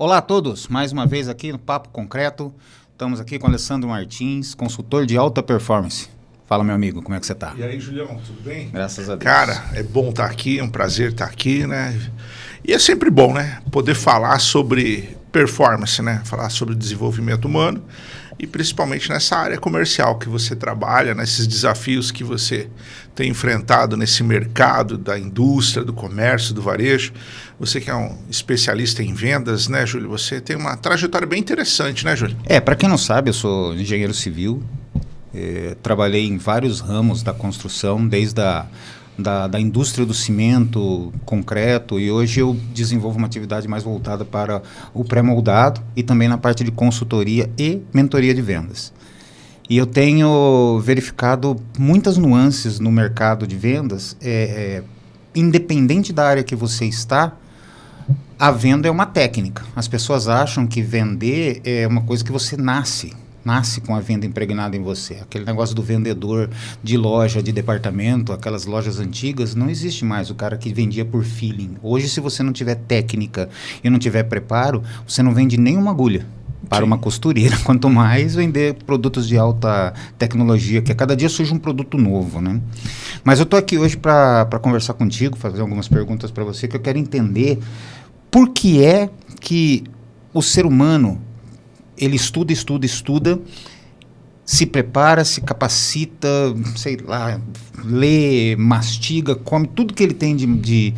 Olá a todos, mais uma vez aqui no Papo Concreto. Estamos aqui com o Alessandro Martins, consultor de alta performance. Fala, meu amigo, como é que você está? E aí, Julião, tudo bem? Graças a Deus. Cara, é bom estar aqui, é um prazer estar aqui, né? E é sempre bom, né? Poder falar sobre performance, né? Falar sobre desenvolvimento humano e principalmente nessa área comercial que você trabalha, nesses desafios que você tem enfrentado nesse mercado da indústria, do comércio, do varejo. Você que é um especialista em vendas, né, Júlio? Você tem uma trajetória bem interessante, né, Júlio? Para quem não sabe, eu sou engenheiro civil, trabalhei em vários ramos da construção, desde da indústria do cimento, concreto, e hoje eu desenvolvo uma atividade mais voltada para o pré-moldado e também na parte de consultoria e mentoria de vendas. E eu tenho verificado muitas nuances no mercado de vendas, independente da área que você está, a venda é uma técnica. As pessoas acham que vender é uma coisa que você nasce com a venda impregnada em você. Aquele negócio do vendedor de loja, de departamento, aquelas lojas antigas, não existe mais o cara que vendia por feeling. Hoje, se você não tiver técnica e não tiver preparo, você não vende nenhuma agulha para uma costureira, quanto mais vender produtos de alta tecnologia, que a cada dia surge um produto novo, né? Mas eu estou aqui hoje para conversar contigo, fazer algumas perguntas para você, que eu quero entender por que é que o ser humano ele estuda, se prepara, se capacita, sei lá, lê, mastiga, come tudo que ele tem de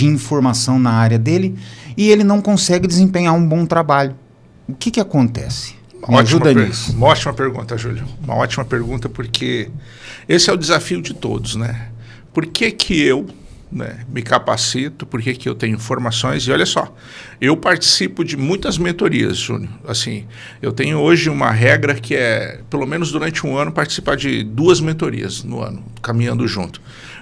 informação na área dele e ele não consegue desempenhar um bom trabalho. O que acontece? Me ajuda nisso. Uma ótima pergunta, Júlio. Uma ótima pergunta, porque esse é o desafio de todos, né? Por que eu me capacito, por que eu tenho formações? E olha só, eu participo de muitas mentorias, Júnior. Assim, eu tenho hoje uma regra que é, pelo menos durante um ano, participar de 2 mentorias no ano, caminhando junto.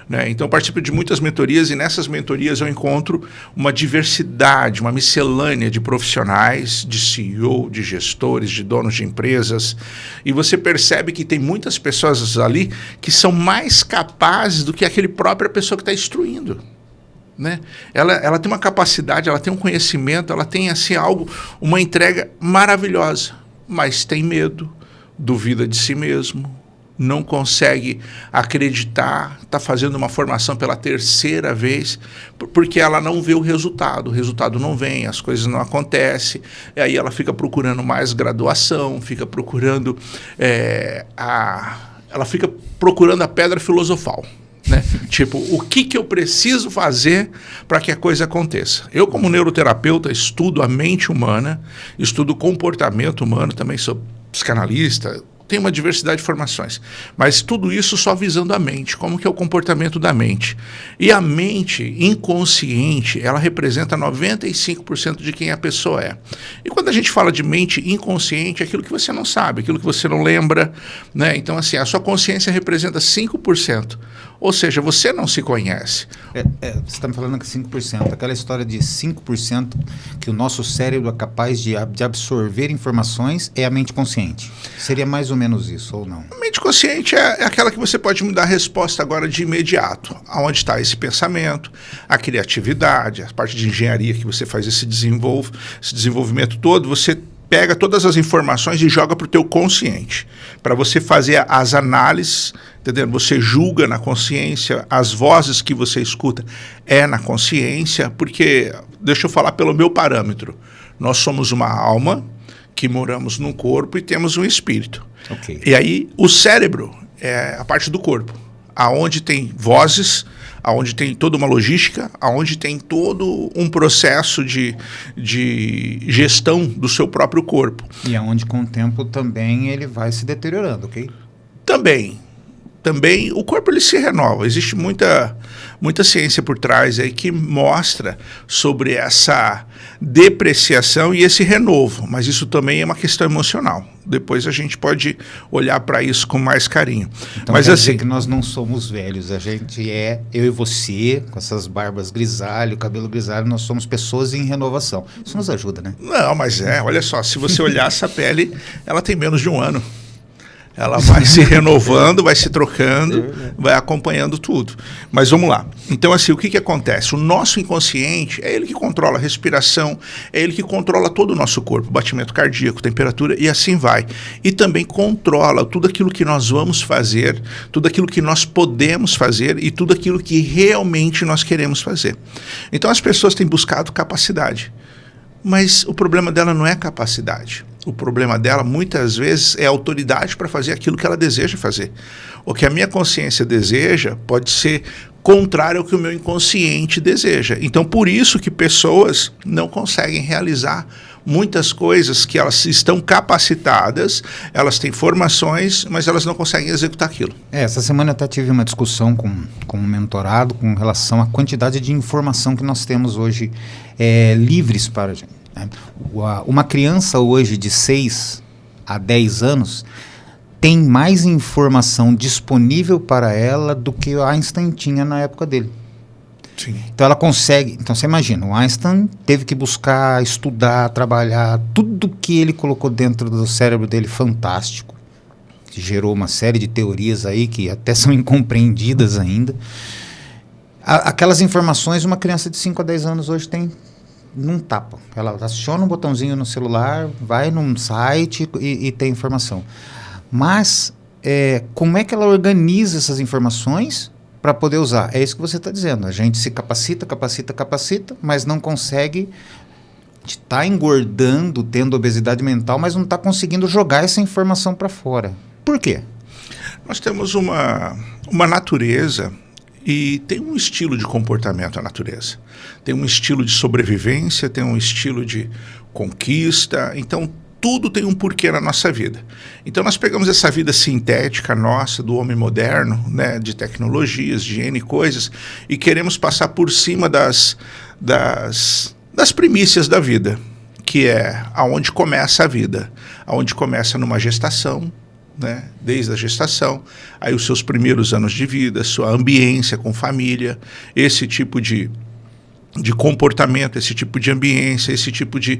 Né? Então, eu participo de muitas mentorias e nessas mentorias eu encontro uma diversidade, uma miscelânea de profissionais, de CEO, de gestores, de donos de empresas. E você percebe que tem muitas pessoas ali que são mais capazes do que aquele própria pessoa que está instruindo. Né? Ela tem uma capacidade, ela tem um conhecimento, ela tem assim algo, uma entrega maravilhosa, mas tem medo, duvida de si mesmo, não consegue acreditar, está fazendo uma formação pela 3ª vez, porque ela não vê o resultado não vem, as coisas não acontecem, e aí ela fica procurando mais graduação, fica procurando ela fica procurando a pedra filosofal. Né? Tipo, o que eu preciso fazer para que a coisa aconteça? Eu, como neuroterapeuta, estudo a mente humana, estudo o comportamento humano, também sou psicanalista, tem uma diversidade de formações, mas tudo isso só visando a mente, como que é o comportamento da mente. E a mente inconsciente, ela representa 95% de quem a pessoa é. E quando a gente fala de mente inconsciente, é aquilo que você não sabe, aquilo que você não lembra, né? Então, assim, a sua consciência representa 5%. Ou seja, você não se conhece. Você está me falando que 5%, aquela história de 5% que o nosso cérebro é capaz de absorver informações é a mente consciente. Seria mais ou menos isso, ou não? A mente consciente é aquela que você pode me dar a resposta agora de imediato. Aonde está esse pensamento, a criatividade, a parte de engenharia que você faz esse desenvolvimento todo, você pega todas as informações e joga para o teu consciente, para você fazer as análises, entendeu? Você julga na consciência, as vozes que você escuta é na consciência, porque, deixa eu falar pelo meu parâmetro, nós somos uma alma que moramos num corpo e temos um espírito. Okay. E aí o cérebro é a parte do corpo, aonde tem vozes, aonde tem toda uma logística, aonde tem todo um processo de gestão do seu próprio corpo. E aonde com o tempo também ele vai se deteriorando, ok? Também o corpo ele se renova. Existe muita ciência por trás aí que mostra sobre essa depreciação e esse renovo, mas isso também é uma questão emocional. Depois a gente pode olhar para isso com mais carinho. Então mas quer assim, dizer que nós não somos velhos, a gente eu e você, com essas barbas grisalho, cabelo grisalho, nós somos pessoas em renovação. Isso nos ajuda, né? Não, mas olha só, se você olhar essa pele, ela tem menos de um ano. Ela vai se renovando, vai se trocando, vai acompanhando tudo. Mas vamos lá. Então, assim, o que acontece? O nosso inconsciente é ele que controla a respiração, é ele que controla todo o nosso corpo, batimento cardíaco, temperatura e assim vai. E também controla tudo aquilo que nós vamos fazer, tudo aquilo que nós podemos fazer e tudo aquilo que realmente nós queremos fazer. Então, as pessoas têm buscado capacidade. Mas o problema dela não é capacidade. O problema dela, muitas vezes, é autoridade para fazer aquilo que ela deseja fazer. O que a minha consciência deseja pode ser contrário ao que o meu inconsciente deseja. Então, por isso que pessoas não conseguem realizar muitas coisas que elas estão capacitadas, elas têm formações, mas elas não conseguem executar aquilo. Essa semana eu até tive uma discussão com um mentorado com relação à quantidade de informação que nós temos hoje livres para a gente. Né? Uma criança hoje de 6 a 10 anos tem mais informação disponível para ela do que o Einstein tinha na época dele. Sim. Então ela consegue, então você imagina, o Einstein teve que buscar, estudar, trabalhar, tudo que ele colocou dentro do cérebro dele fantástico, que gerou uma série de teorias aí que até são incompreendidas ainda. Aquelas informações uma criança de 5 a 10 anos hoje tem num tapa. Ela aciona um botãozinho no celular, vai num site e tem informação. Mas como é que ela organiza essas informações para poder usar? É isso que você está dizendo. A gente se capacita, mas não consegue, está engordando, tendo obesidade mental, mas não está conseguindo jogar essa informação para fora. Por quê? Nós temos uma natureza e tem um estilo de comportamento a natureza. Tem um estilo de sobrevivência, tem um estilo de conquista. Então, tudo tem um porquê na nossa vida. Então nós pegamos essa vida sintética nossa, do homem moderno, né, de tecnologias, de N coisas, e queremos passar por cima das primícias da vida, que é aonde começa a vida, aonde começa numa gestação, né, desde a gestação, aí os seus primeiros anos de vida, sua ambiência com família, esse tipo de comportamento, esse tipo de ambiência, esse tipo de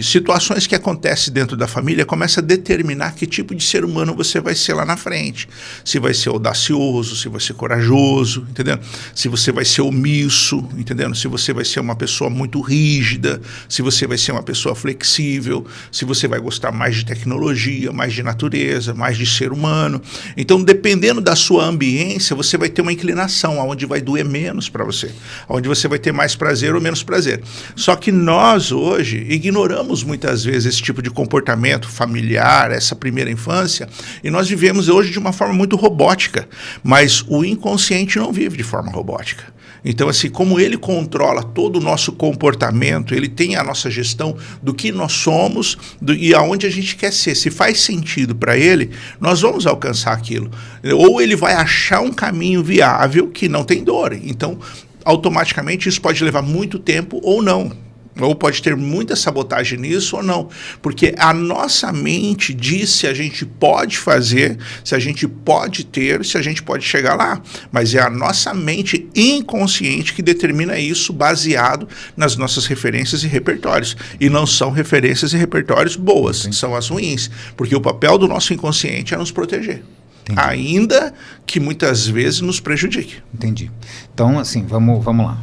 situações que acontecem dentro da família, começa a determinar que tipo de ser humano você vai ser lá na frente. Se vai ser audacioso, se vai ser corajoso, entendendo? Se você vai ser omisso, entendendo? Se você vai ser uma pessoa muito rígida, se você vai ser uma pessoa flexível, se você vai gostar mais de tecnologia, mais de natureza, mais de ser humano. Então, dependendo da sua ambiência, você vai ter uma inclinação, aonde vai doer menos para você, aonde você vai ter mais prazer ou menos prazer. Só que nós hoje ignoramos muitas vezes esse tipo de comportamento familiar, essa primeira infância, e nós vivemos hoje de uma forma muito robótica, mas o inconsciente não vive de forma robótica. Então, assim, como ele controla todo o nosso comportamento, ele tem a nossa gestão do que nós somos e aonde a gente quer ser. Se faz sentido para ele, nós vamos alcançar aquilo. Ou ele vai achar um caminho viável que não tem dor. Então, automaticamente isso pode levar muito tempo ou não. Ou pode ter muita sabotagem nisso ou não. Porque a nossa mente diz se a gente pode fazer, se a gente pode ter, se a gente pode chegar lá. Mas é a nossa mente inconsciente que determina isso baseado nas nossas referências e repertórios. E não são referências e repertórios boas, são as ruins. Porque o papel do nosso inconsciente é nos proteger. Entendi. Ainda que muitas vezes nos prejudique. Entendi. Então, assim, vamos lá.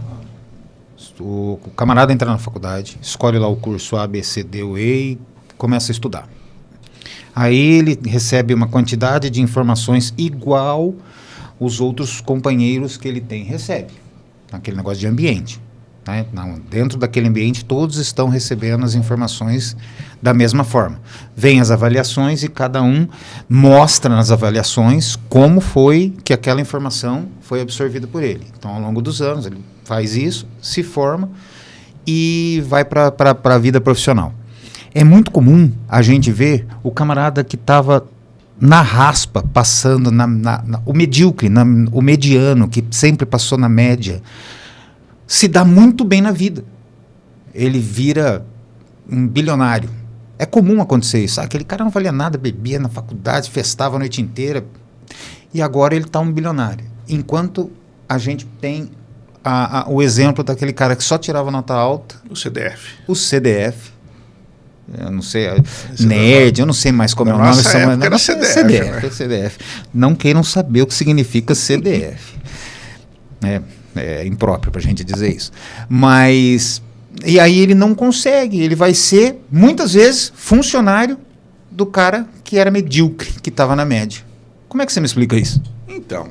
O camarada entra na faculdade, escolhe lá o curso A, B, C, D ou E e começa a estudar. Aí ele recebe uma quantidade de informações igual os outros companheiros que ele tem recebe. Aquele negócio de ambiente. Né? Não, dentro daquele ambiente todos estão recebendo as informações da mesma forma. Vêm as avaliações e cada um mostra nas avaliações como foi que aquela informação foi absorvida por ele. Então, ao longo dos anos, ele faz isso, se forma e vai para a vida profissional. É muito comum a gente ver o camarada que estava na raspa, passando o medíocre, o mediano, que sempre passou na média, se dá muito bem na vida. Ele vira um bilionário. É comum acontecer isso. Aquele cara não valia nada, bebia na faculdade, festava a noite inteira, e agora ele está um bilionário. Enquanto a gente tem o exemplo daquele cara que só tirava nota alta. O CDF. O CDF. eu não sei, nerd, eu não sei mais como é o nome. Era CDF, CDF, né? CDF. Não queiram saber o que significa CDF. É impróprio para a gente dizer isso. Mas, e aí ele não consegue, ele vai ser, muitas vezes, funcionário do cara que era medíocre, que estava na média. Como é que você me explica isso? Então,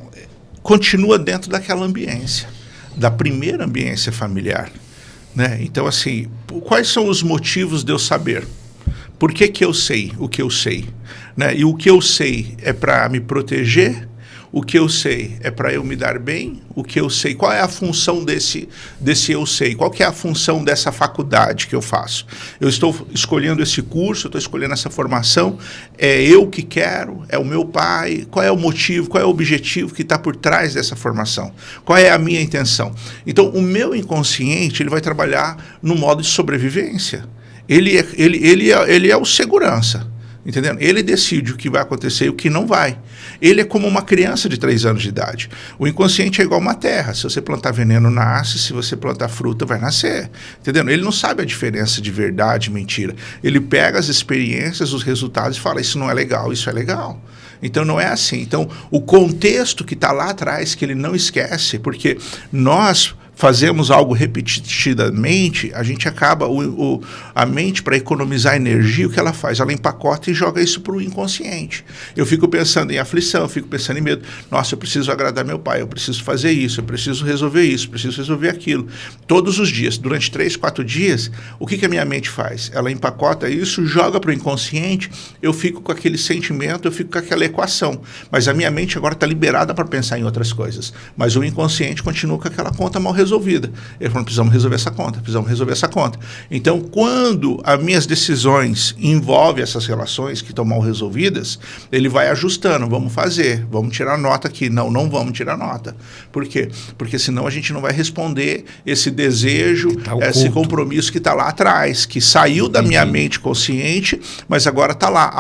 continua dentro daquela ambiência, da primeira ambiência familiar. Né? Então, assim, quais são os motivos de eu saber? Por que eu sei o que eu sei? Né? E o que eu sei é para me proteger? O que eu sei é para eu me dar bem? O que eu sei? Qual é a função desse eu sei? Qual que é a função dessa faculdade que eu faço? Eu estou escolhendo esse curso, eu estou escolhendo essa formação, é eu que quero? É o meu pai? Qual é o motivo? Qual é o objetivo que está por trás dessa formação? Qual é a minha intenção? Então, o meu inconsciente ele vai trabalhar no modo de sobrevivência. Ele é o segurança. Entendendo? Ele decide o que vai acontecer e o que não vai. Ele é como uma criança de 3 anos de idade. O inconsciente é igual uma terra. Se você plantar veneno, nasce. Se você plantar fruta, vai nascer. Entendendo? Ele não sabe a diferença de verdade e mentira. Ele pega as experiências, os resultados e fala, isso não é legal, isso é legal. Então não é assim. Então o contexto que está lá atrás, que ele não esquece, porque nós fazemos algo repetidamente, a gente acaba, a mente, para economizar energia, o que ela faz? Ela empacota e joga isso para o inconsciente. Eu fico pensando em aflição, eu fico pensando em medo. Nossa, eu preciso agradar meu pai, eu preciso fazer isso, eu preciso resolver isso, preciso resolver aquilo. Todos os dias, durante 3, 4 dias, o que a minha mente faz? Ela empacota isso, joga para o inconsciente, eu fico com aquele sentimento, eu fico com aquela equação. Mas a minha mente agora está liberada para pensar em outras coisas. Mas o inconsciente continua com aquela conta mal resolvida. Ele falou, precisamos resolver essa conta. Então, quando as minhas decisões envolvem essas relações que estão mal resolvidas, ele vai ajustando, vamos tirar nota aqui. Não vamos tirar nota. Por quê? Porque senão a gente não vai responder esse desejo, esse compromisso que está lá atrás, que saiu da minha mente consciente, mas agora está lá,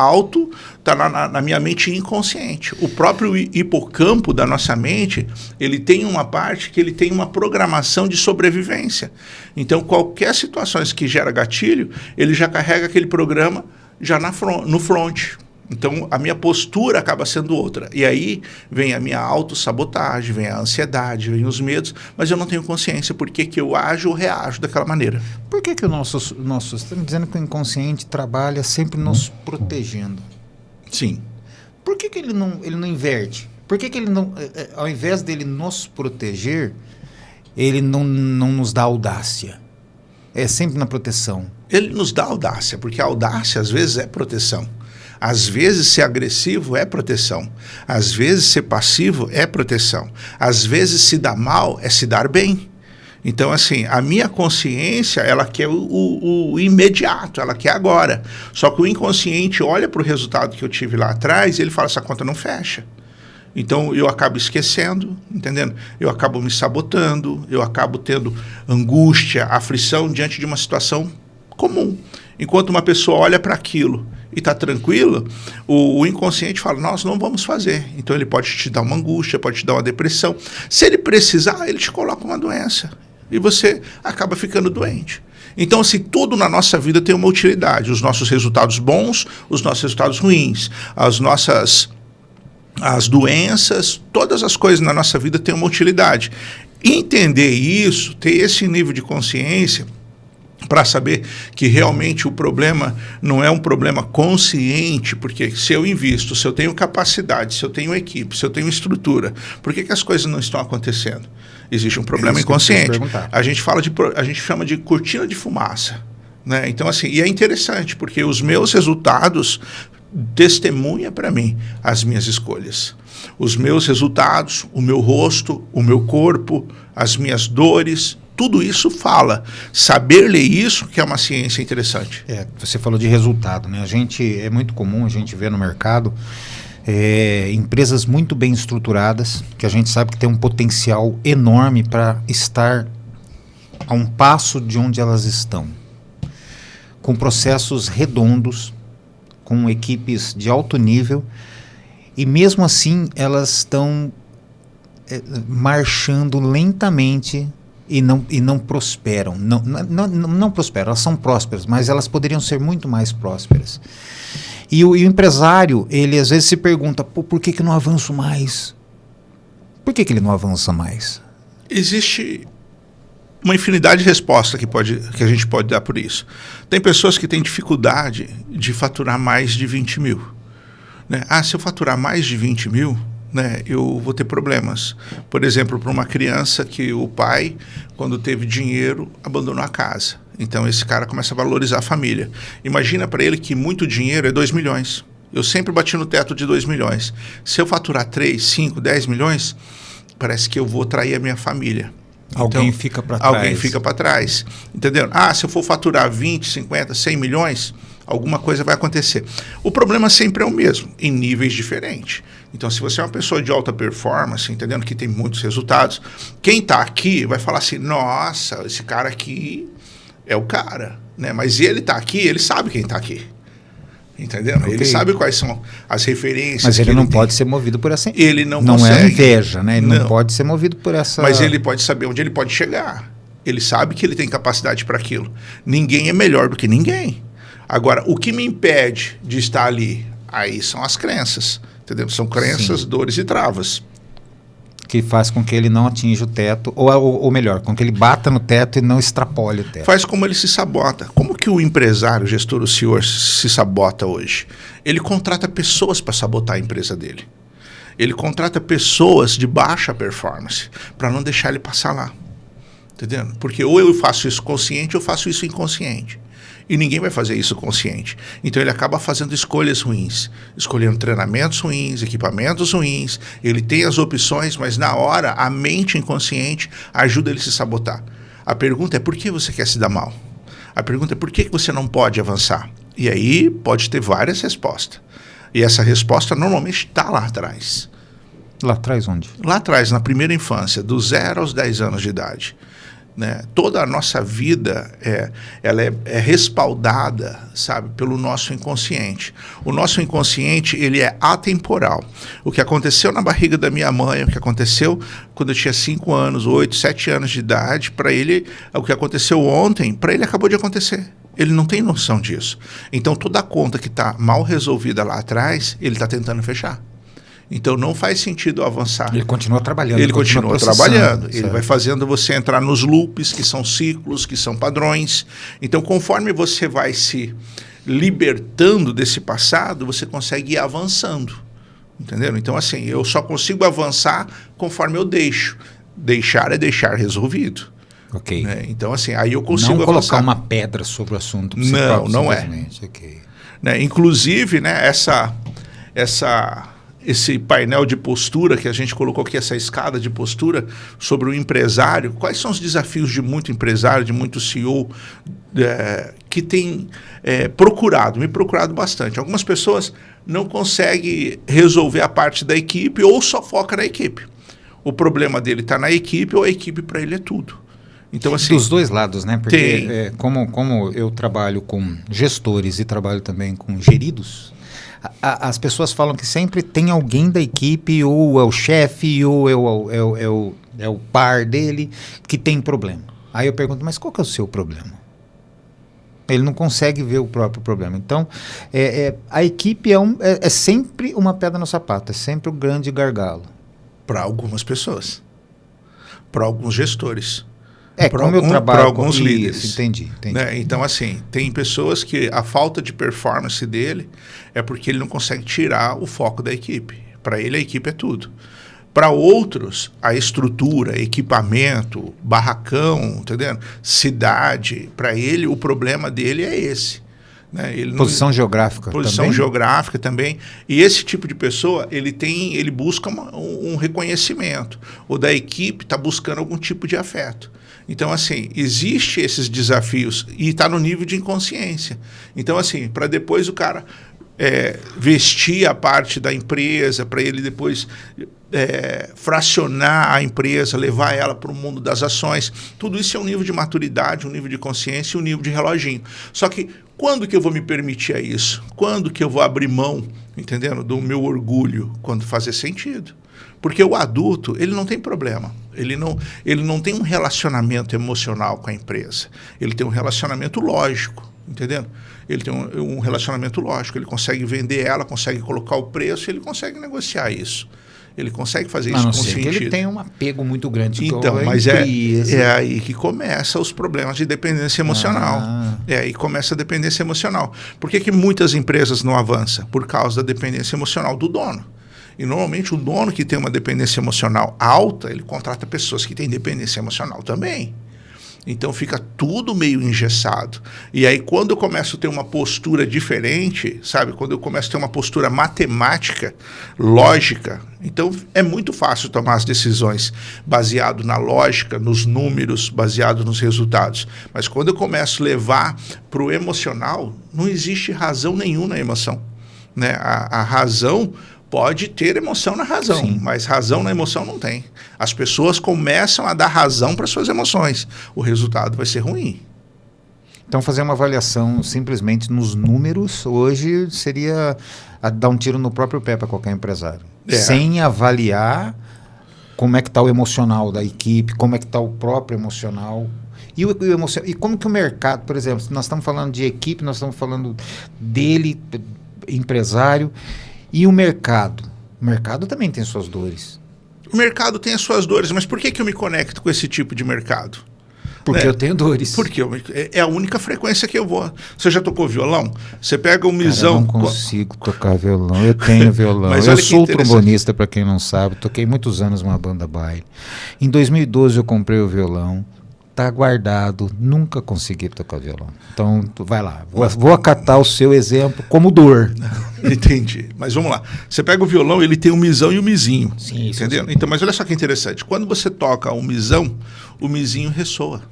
está na minha mente inconsciente. O próprio hipocampo da nossa mente, ele tem uma parte que ele tem uma programação de sobrevivência. Então, qualquer situação que gera gatilho, ele já carrega aquele programa já no front. Então, a minha postura acaba sendo outra. E aí vem a minha autossabotagem, vem a ansiedade, vem os medos, mas eu não tenho consciência por que eu ajo ou reajo daquela maneira. Por que o nosso estamos dizendo que o inconsciente trabalha sempre nos protegendo? Sim. Por que ele não inverte? Por que ele não, ao invés dele nos proteger, ele não nos dá audácia? É sempre na proteção. Ele nos dá audácia, porque a audácia às vezes é proteção. Às vezes ser agressivo é proteção. Às vezes ser passivo é proteção. Às vezes se dar mal é se dar bem. Então, assim, a minha consciência, ela quer o imediato, ela quer agora. Só que o inconsciente olha para o resultado que eu tive lá atrás e ele fala, essa conta não fecha. Então, eu acabo esquecendo, entendendo? Eu acabo me sabotando, eu acabo tendo angústia, aflição diante de uma situação comum. Enquanto uma pessoa olha para aquilo e está tranquilo, o inconsciente fala, nós não vamos fazer. Então, ele pode te dar uma angústia, pode te dar uma depressão. Se ele precisar, ele te coloca uma doença. E você acaba ficando doente. Então, assim, tudo na nossa vida tem uma utilidade. Os nossos resultados bons, os nossos resultados ruins, as doenças, todas as coisas na nossa vida têm uma utilidade. Entender isso, ter esse nível de consciência, para saber que realmente o problema não é um problema consciente, porque se eu invisto, se eu tenho capacidade, se eu tenho equipe, se eu tenho estrutura, por que as coisas não estão acontecendo? Existe um problema inconsciente. A gente chama de cortina de fumaça, né? Então, assim, e é interessante, porque os meus resultados testemunham para mim as minhas escolhas. Os meus resultados, o meu rosto, o meu corpo, as minhas dores, tudo isso fala. Saber ler isso que é uma ciência interessante. Você falou de resultado, né? É muito comum a gente ver no mercado empresas muito bem estruturadas, que a gente sabe que tem um potencial enorme para estar a um passo de onde elas estão, com processos redondos, com equipes de alto nível, e mesmo assim elas estão marchando lentamente e não prosperam. Não prosperam, elas são prósperas, mas elas poderiam ser muito mais prósperas. E o empresário, ele às vezes se pergunta, por que não avanço mais? Por que ele não avança mais? Existe uma infinidade de respostas que a gente pode dar por isso. Tem pessoas que têm dificuldade de faturar mais de 20 mil. Né? Se eu faturar mais de 20 mil, né, eu vou ter problemas. Por exemplo, para uma criança que o pai, quando teve dinheiro, abandonou a casa. Então esse cara começa a valorizar a família. Imagina para ele que muito dinheiro é 2 milhões. Eu sempre bati no teto de 2 milhões. Se eu faturar 3, 5, 10 milhões, parece que eu vou trair a minha família. Alguém fica para trás. Alguém fica para trás. Entendeu? Se eu for faturar 20, 50, 100 milhões, alguma coisa vai acontecer. O problema sempre é o mesmo, em níveis diferentes. Então, se você é uma pessoa de alta performance, entendendo que tem muitos resultados, quem está aqui vai falar assim, nossa, esse cara aqui é o cara. Né? Mas ele está aqui, ele sabe quem está aqui. Entendeu? Okay. Ele sabe quais são as referências. Mas ele não pode ser movido por essa... Ele não consegue. É inveja, né? Ele não pode ser movido por essa... Mas ele pode saber onde ele pode chegar. Ele sabe que ele tem capacidade para aquilo. Ninguém é melhor do que ninguém. Agora, o que me impede de estar ali? Aí são as crenças. Entendeu? São crenças, sim, dores e travas. Que faz com que ele não atinja o teto, ou melhor, com que ele bata no teto e não extrapole o teto. Faz como ele se sabota. Como que o empresário, o gestor, o senhor se sabota hoje? Ele contrata pessoas para sabotar a empresa dele. Ele contrata pessoas de baixa performance para não deixar ele passar lá. Entendendo? Porque ou eu faço isso consciente ou eu faço isso inconsciente. E ninguém vai fazer isso consciente. Então ele acaba fazendo escolhas ruins, escolhendo treinamentos ruins, equipamentos ruins. Ele tem as opções, mas na hora a mente inconsciente ajuda ele a se sabotar. A pergunta é por que você quer se dar mal? A pergunta é por que você não pode avançar? E aí pode ter várias respostas. E essa resposta normalmente está lá atrás. Lá atrás onde? Lá atrás, na primeira infância, do 0 aos 10 anos de idade. Né? Toda a nossa vida ela é respaldada, sabe, pelo nosso inconsciente. O nosso inconsciente, ele é atemporal. O que aconteceu na barriga da minha mãe, o que aconteceu quando eu tinha 5 anos, 8, 7 anos de idade, para ele, o que aconteceu ontem, para ele acabou de acontecer. Ele não tem noção disso. Então toda a conta que está mal resolvida lá atrás, ele está tentando fechar. Então não faz sentido avançar. Ele continua trabalhando. Ele continua trabalhando. Ele vai fazendo você entrar nos loops, que são ciclos, que são padrões. Então conforme você vai se libertando desse passado, você consegue ir avançando. Entendeu? Então assim, eu só consigo avançar conforme eu deixo. Deixar é deixar resolvido. Ok. Né? Então assim, aí eu consigo não avançar. Colocar uma pedra sobre o assunto. Não é. Okay. Né? Inclusive, né, esse painel de postura que a gente colocou aqui, essa escada de postura sobre o empresário, quais são os desafios de muito empresário, de muito CEO que tem me procurado bastante. Algumas pessoas não conseguem resolver a parte da equipe ou só foca na equipe. O problema dele está na equipe ou a equipe para ele é tudo. Então, assim, dos dois lados, né? Porque como eu trabalho com gestores e trabalho também com geridos, as pessoas falam que sempre tem alguém da equipe, ou é o chefe, ou é o par dele, que tem problema. Aí eu pergunto, mas qual que é o seu problema? Ele não consegue ver o próprio problema. Então, a equipe é sempre uma pedra no sapato, é sempre o grande gargalo. Para algumas pessoas, para alguns gestores. Como eu trabalho para alguns líderes. Entendi. Né? Então, assim, tem pessoas que a falta de performance dele é porque ele não consegue tirar o foco da equipe. Para ele, a equipe é tudo. Para outros, a estrutura, equipamento, barracão, entendendo? Cidade, para ele, o problema dele é esse. Né? Posição geográfica também? Posição geográfica também. E esse tipo de pessoa, ele busca um reconhecimento. O da equipe está buscando algum tipo de afeto. Então, assim, existe esses desafios e está no nível de inconsciência. Então, assim, para depois o cara vestir a parte da empresa, para ele depois fracionar a empresa, levar ela para o mundo das ações, tudo isso é um nível de maturidade, um nível de consciência e um nível de reloginho. Só que quando que eu vou me permitir isso? Quando que eu vou abrir mão, entendendo, do meu orgulho? Quando fazer sentido. Porque o adulto, ele não tem problema. Ele não tem um relacionamento emocional com a empresa. Ele tem um relacionamento lógico, entendendo? Ele tem um relacionamento lógico. Ele consegue vender ela, consegue colocar o preço, ele consegue negociar isso. Ele consegue fazer isso com sentido. Que ele tem um apego muito grande. Então, mas é aí que começa os problemas de dependência emocional. É aí que começa a dependência emocional. Por que muitas empresas não avançam? Por causa da dependência emocional do dono. E normalmente o dono que tem uma dependência emocional alta, ele contrata pessoas que têm dependência emocional também. Então fica tudo meio engessado. E aí quando eu começo a ter uma postura diferente, sabe? Quando eu começo a ter uma postura matemática, lógica, então é muito fácil tomar as decisões baseado na lógica, nos números, baseado nos resultados. Mas quando eu começo a levar para o emocional, não existe razão nenhuma na emoção, né? A razão pode ter emoção na razão, sim, mas razão na emoção não tem. As pessoas começam a dar razão para suas emoções. O resultado vai ser ruim. Então, fazer uma avaliação simplesmente nos números hoje seria dar um tiro no próprio pé para qualquer empresário. Sem avaliar como é que está o emocional da equipe, como é que está o próprio emocional. E como que o mercado, por exemplo, nós estamos falando de equipe, nós estamos falando dele, empresário. E o mercado? O mercado também tem suas dores. O mercado tem as suas dores, mas por que eu me conecto com esse tipo de mercado? Porque eu tenho dores. Porque é a única frequência que eu vou. Você já tocou violão? Você pega um misão... Eu não consigo tocar violão, eu tenho violão. Mas eu sou trombonista, para quem não sabe, toquei muitos anos numa banda baile. Em 2012 eu comprei o violão. Está guardado, nunca consegui tocar violão. Então, vai lá. Vou acatar o seu exemplo como dor. Entendi. Mas vamos lá. Você pega o violão, ele tem o misão e o mizinho. Sim, entendeu? Sim. Então, mas olha só que interessante. Quando você toca o mizinho ressoa.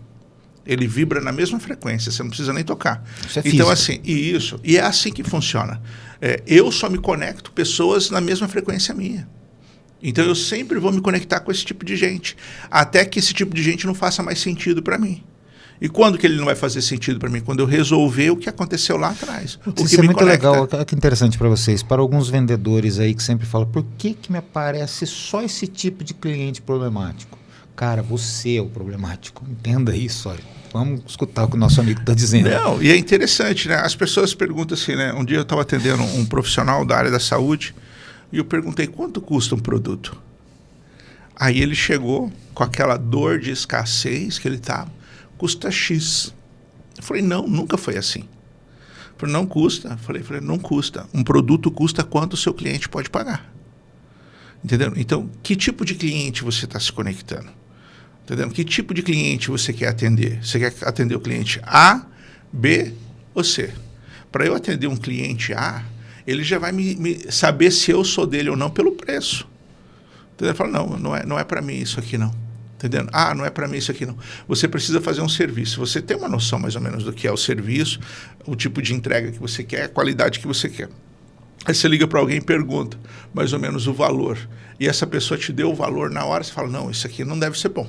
Ele vibra na mesma frequência, você não precisa nem tocar. Isso é então, física. assim, e é assim que funciona. Eu só me conecto pessoas na mesma frequência minha. Então eu sempre vou me conectar com esse tipo de gente, até que esse tipo de gente não faça mais sentido para mim. E quando que ele não vai fazer sentido para mim? Quando eu resolver o que aconteceu lá atrás. Isso é muito legal, que interessante para vocês. Para alguns vendedores aí que sempre falam, por que me aparece só esse tipo de cliente problemático? Cara, você é o problemático. Entenda isso, olha. Vamos escutar o que o nosso amigo está dizendo. Não, e é interessante, né? As pessoas perguntam assim, né? Um dia eu estava atendendo um profissional da área da saúde, e eu perguntei, quanto custa um produto? Aí ele chegou com aquela dor de escassez que ele estava, custa X. Eu falei, não, nunca foi assim. Eu falei, não custa. Eu falei, não custa. Um produto custa quanto o seu cliente pode pagar. Entendeu? Então, que tipo de cliente você está se conectando? Entendeu? Que tipo de cliente você quer atender? Você quer atender o cliente A, B ou C? Para eu atender um cliente A, ele já vai me saber se eu sou dele ou não pelo preço. Entendeu? Ele fala, não é para mim isso aqui não. Entendeu? Não é para mim isso aqui não. Você precisa fazer um serviço. Você tem uma noção mais ou menos do que é o serviço, o tipo de entrega que você quer, a qualidade que você quer. Aí você liga para alguém e pergunta mais ou menos o valor. E essa pessoa te deu o valor na hora, você fala, não, isso aqui não deve ser bom.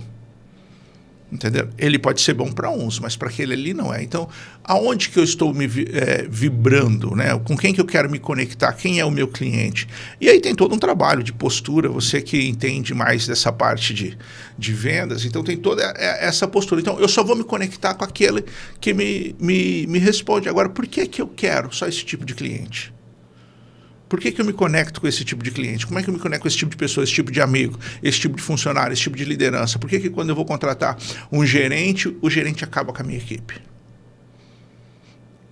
Entendeu? Ele pode ser bom para uns, mas para aquele ali não é. Então, aonde que eu estou me vibrando, né? Com quem que eu quero me conectar? Quem é o meu cliente? E aí tem todo um trabalho de postura, você que entende mais dessa parte de vendas, então tem toda essa postura. Então, eu só vou me conectar com aquele que me responde. Agora, por que eu quero só esse tipo de cliente? Por que eu me conecto com esse tipo de cliente? Como é que eu me conecto com esse tipo de pessoa, esse tipo de amigo, esse tipo de funcionário, esse tipo de liderança? Por que quando eu vou contratar um gerente, o gerente acaba com a minha equipe?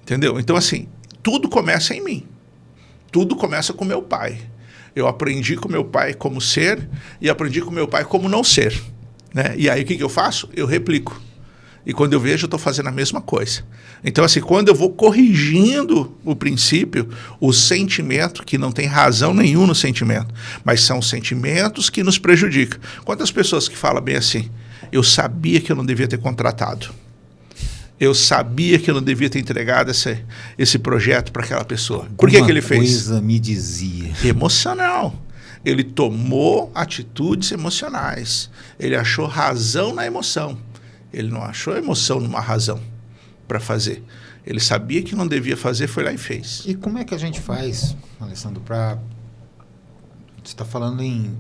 Entendeu? Então, assim, tudo começa em mim. Tudo começa com meu pai. Eu aprendi com meu pai como ser e aprendi com meu pai como não ser. Né? E aí, o que eu faço? Eu replico. E quando eu vejo, eu estou fazendo a mesma coisa. Então, assim, quando eu vou corrigindo o princípio, o sentimento, que não tem razão nenhuma no sentimento, mas são sentimentos que nos prejudicam. Quantas pessoas que falam bem assim, eu sabia que eu não devia ter contratado. Eu sabia que eu não devia ter entregado esse projeto para aquela pessoa. Por que ele fez? Coisa me dizia. Emocional. Ele tomou atitudes emocionais. Ele achou razão na emoção. Ele não achou emoção numa razão para fazer. Ele sabia que não devia fazer, foi lá e fez. E como é que a gente faz, Alessandro, para... Você está falando em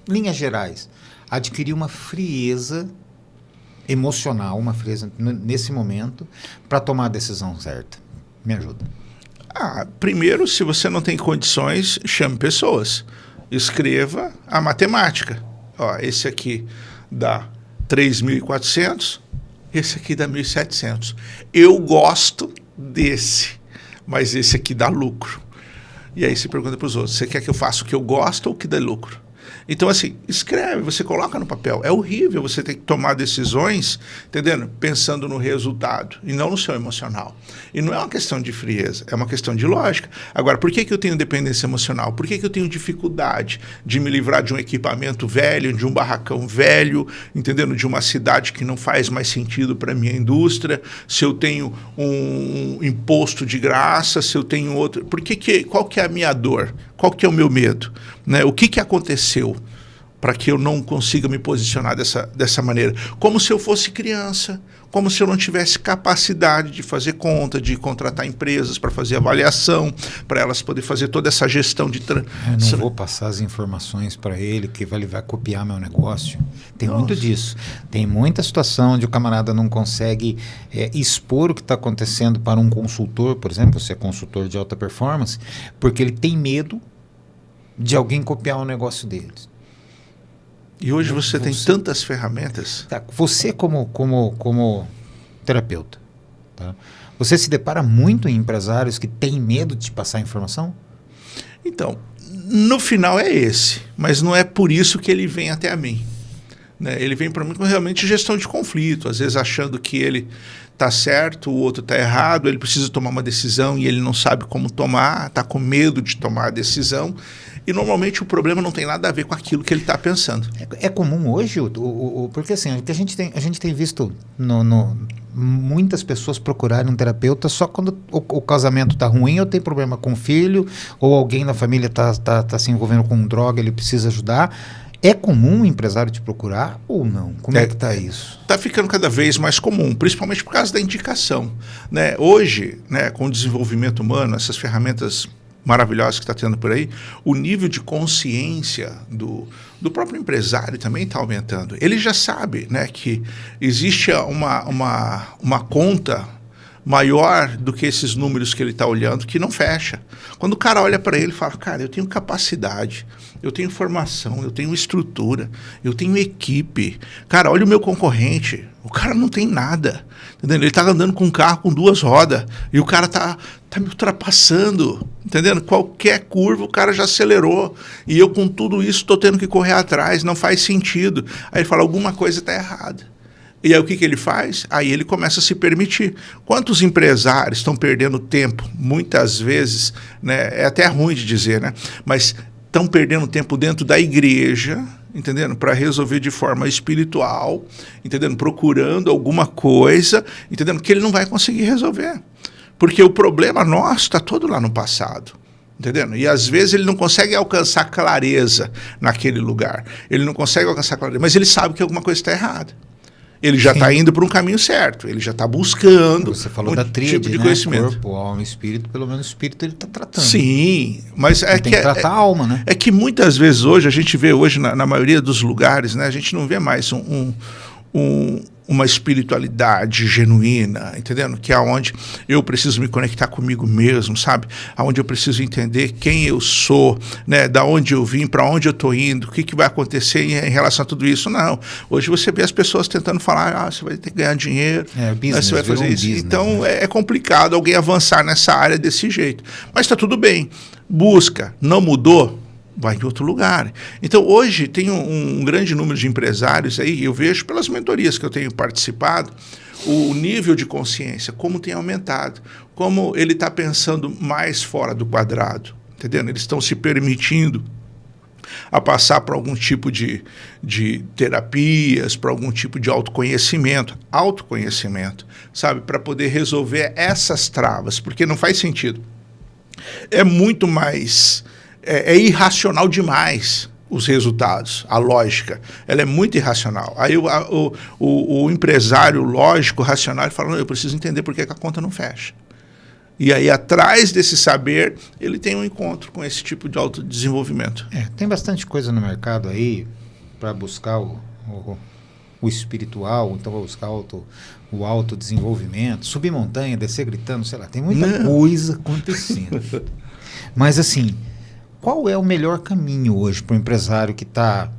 linhas gerais, adquirir uma frieza emocional, uma frieza nesse momento, para tomar a decisão certa? Me ajuda. Primeiro, se você não tem condições, chame pessoas. Escreva a matemática. Esse aqui dá 3.400, esse aqui dá 1.700. Eu gosto desse, mas esse aqui dá lucro. E aí você pergunta para os outros, você quer que eu faça o que eu gosto ou o que dá lucro? Então, assim, escreve, você coloca no papel. É horrível você ter que tomar decisões, entendendo? Pensando no resultado e não no seu emocional. E não é uma questão de frieza, é uma questão de lógica. Agora, por que eu tenho dependência emocional? Por que eu tenho dificuldade de me livrar de um equipamento velho, de um barracão velho, entendendo? De uma cidade que não faz mais sentido para a minha indústria, se eu tenho um imposto de graça, se eu tenho outro... Qual que é a minha dor? Qual que é o meu medo? Né? O que aconteceu para que eu não consiga me posicionar dessa maneira? Como se eu fosse criança, como se eu não tivesse capacidade de fazer conta, de contratar empresas para fazer avaliação, para elas poderem fazer toda essa gestão de... Eu não vou passar as informações para ele, que ele vai copiar meu negócio. Tem muito disso. Tem muita situação onde o camarada não consegue expor o que está acontecendo para um consultor, por exemplo, você é consultor de alta performance, porque ele tem medo de alguém copiar o negócio deles. E hoje você tem tantas ferramentas. Tá, você como terapeuta, tá? Você se depara muito em empresários que têm medo de te passar informação? Então, no final é esse, mas não é por isso que ele vem até a mim. Né? Ele vem para mim com realmente gestão de conflito, às vezes achando que ele está certo, o outro está errado, ele precisa tomar uma decisão e ele não sabe como tomar, está com medo de tomar a decisão. E normalmente o problema não tem nada a ver com aquilo que ele está pensando. É comum hoje, porque assim, a gente tem visto muitas pessoas procurarem um terapeuta só quando o casamento está ruim, ou tem problema com o filho, ou alguém na família está se envolvendo com droga, ele precisa ajudar. É comum o empresário te procurar ou não? Como é que está isso? Está ficando cada vez mais comum, principalmente por causa da indicação. Né? Hoje, né, com o desenvolvimento humano, essas ferramentas maravilhosas que está tendo por aí, o nível de consciência do próprio empresário também está aumentando. Ele já sabe, né, que existe uma conta maior do que esses números que ele está olhando, que não fecha. Quando o cara olha para ele e fala, cara, eu tenho capacidade, eu tenho formação, eu tenho estrutura, eu tenho equipe. Cara, olha o meu concorrente, o cara não tem nada. Entendeu? Ele está andando com um carro com 2 rodas e o cara tá me ultrapassando. Entendendo? Qualquer curva o cara já acelerou. E eu com tudo isso estou tendo que correr atrás, não faz sentido. Aí ele fala, alguma coisa está errada. E aí o que ele faz? Aí ele começa a se permitir. Quantos empresários estão perdendo tempo? Muitas vezes, né, é até ruim de dizer, né? Mas estão perdendo tempo dentro da igreja, entendendo? Para resolver de forma espiritual, entendendo? Procurando alguma coisa, entendendo? Que ele não vai conseguir resolver. Porque o problema nosso está todo lá no passado. Entendendo? E às vezes ele não consegue alcançar clareza naquele lugar. Ele não consegue alcançar clareza, mas ele sabe que alguma coisa está errada. Ele já está indo para um caminho certo, ele já está buscando. Você falou da tríade, tipo de né? Conhecimento. Corpo, alma e espírito, pelo menos o espírito ele está tratando. Sim, mas ele tem que tratar a alma, né? É que muitas vezes hoje, a gente vê hoje na maioria dos lugares, né, a gente não vê mais uma espiritualidade genuína, entendendo? Que é onde eu preciso me conectar comigo mesmo, sabe? Onde eu preciso entender quem eu sou, né? Da onde eu vim, para onde eu estou indo, o que vai acontecer em relação a tudo isso. Não. Hoje você vê as pessoas tentando falar, você vai ter que ganhar dinheiro, business, você vai fazer isso. Business, então né? é complicado alguém avançar nessa área desse jeito. Mas está tudo bem. Busca, não mudou? Vai em outro lugar. Então, hoje, tem um grande número de empresários aí, eu vejo pelas mentorias que eu tenho participado, o nível de consciência, como tem aumentado, como ele está pensando mais fora do quadrado, entendendo? Eles estão se permitindo a passar por algum tipo de terapias, por algum tipo de autoconhecimento, sabe? Para poder resolver essas travas, porque não faz sentido. É muito mais... É irracional demais os resultados, a lógica, ela é muito irracional. Aí o empresário lógico, racional, ele fala, eu preciso entender por que a conta não fecha. E aí, atrás desse saber, ele tem um encontro com esse tipo de autodesenvolvimento. Tem bastante coisa no mercado aí para buscar o espiritual, então vai buscar o autodesenvolvimento, subir montanha, descer gritando, sei lá, tem muita coisa acontecendo. Mas assim, qual é o melhor caminho hoje para o empresário que está,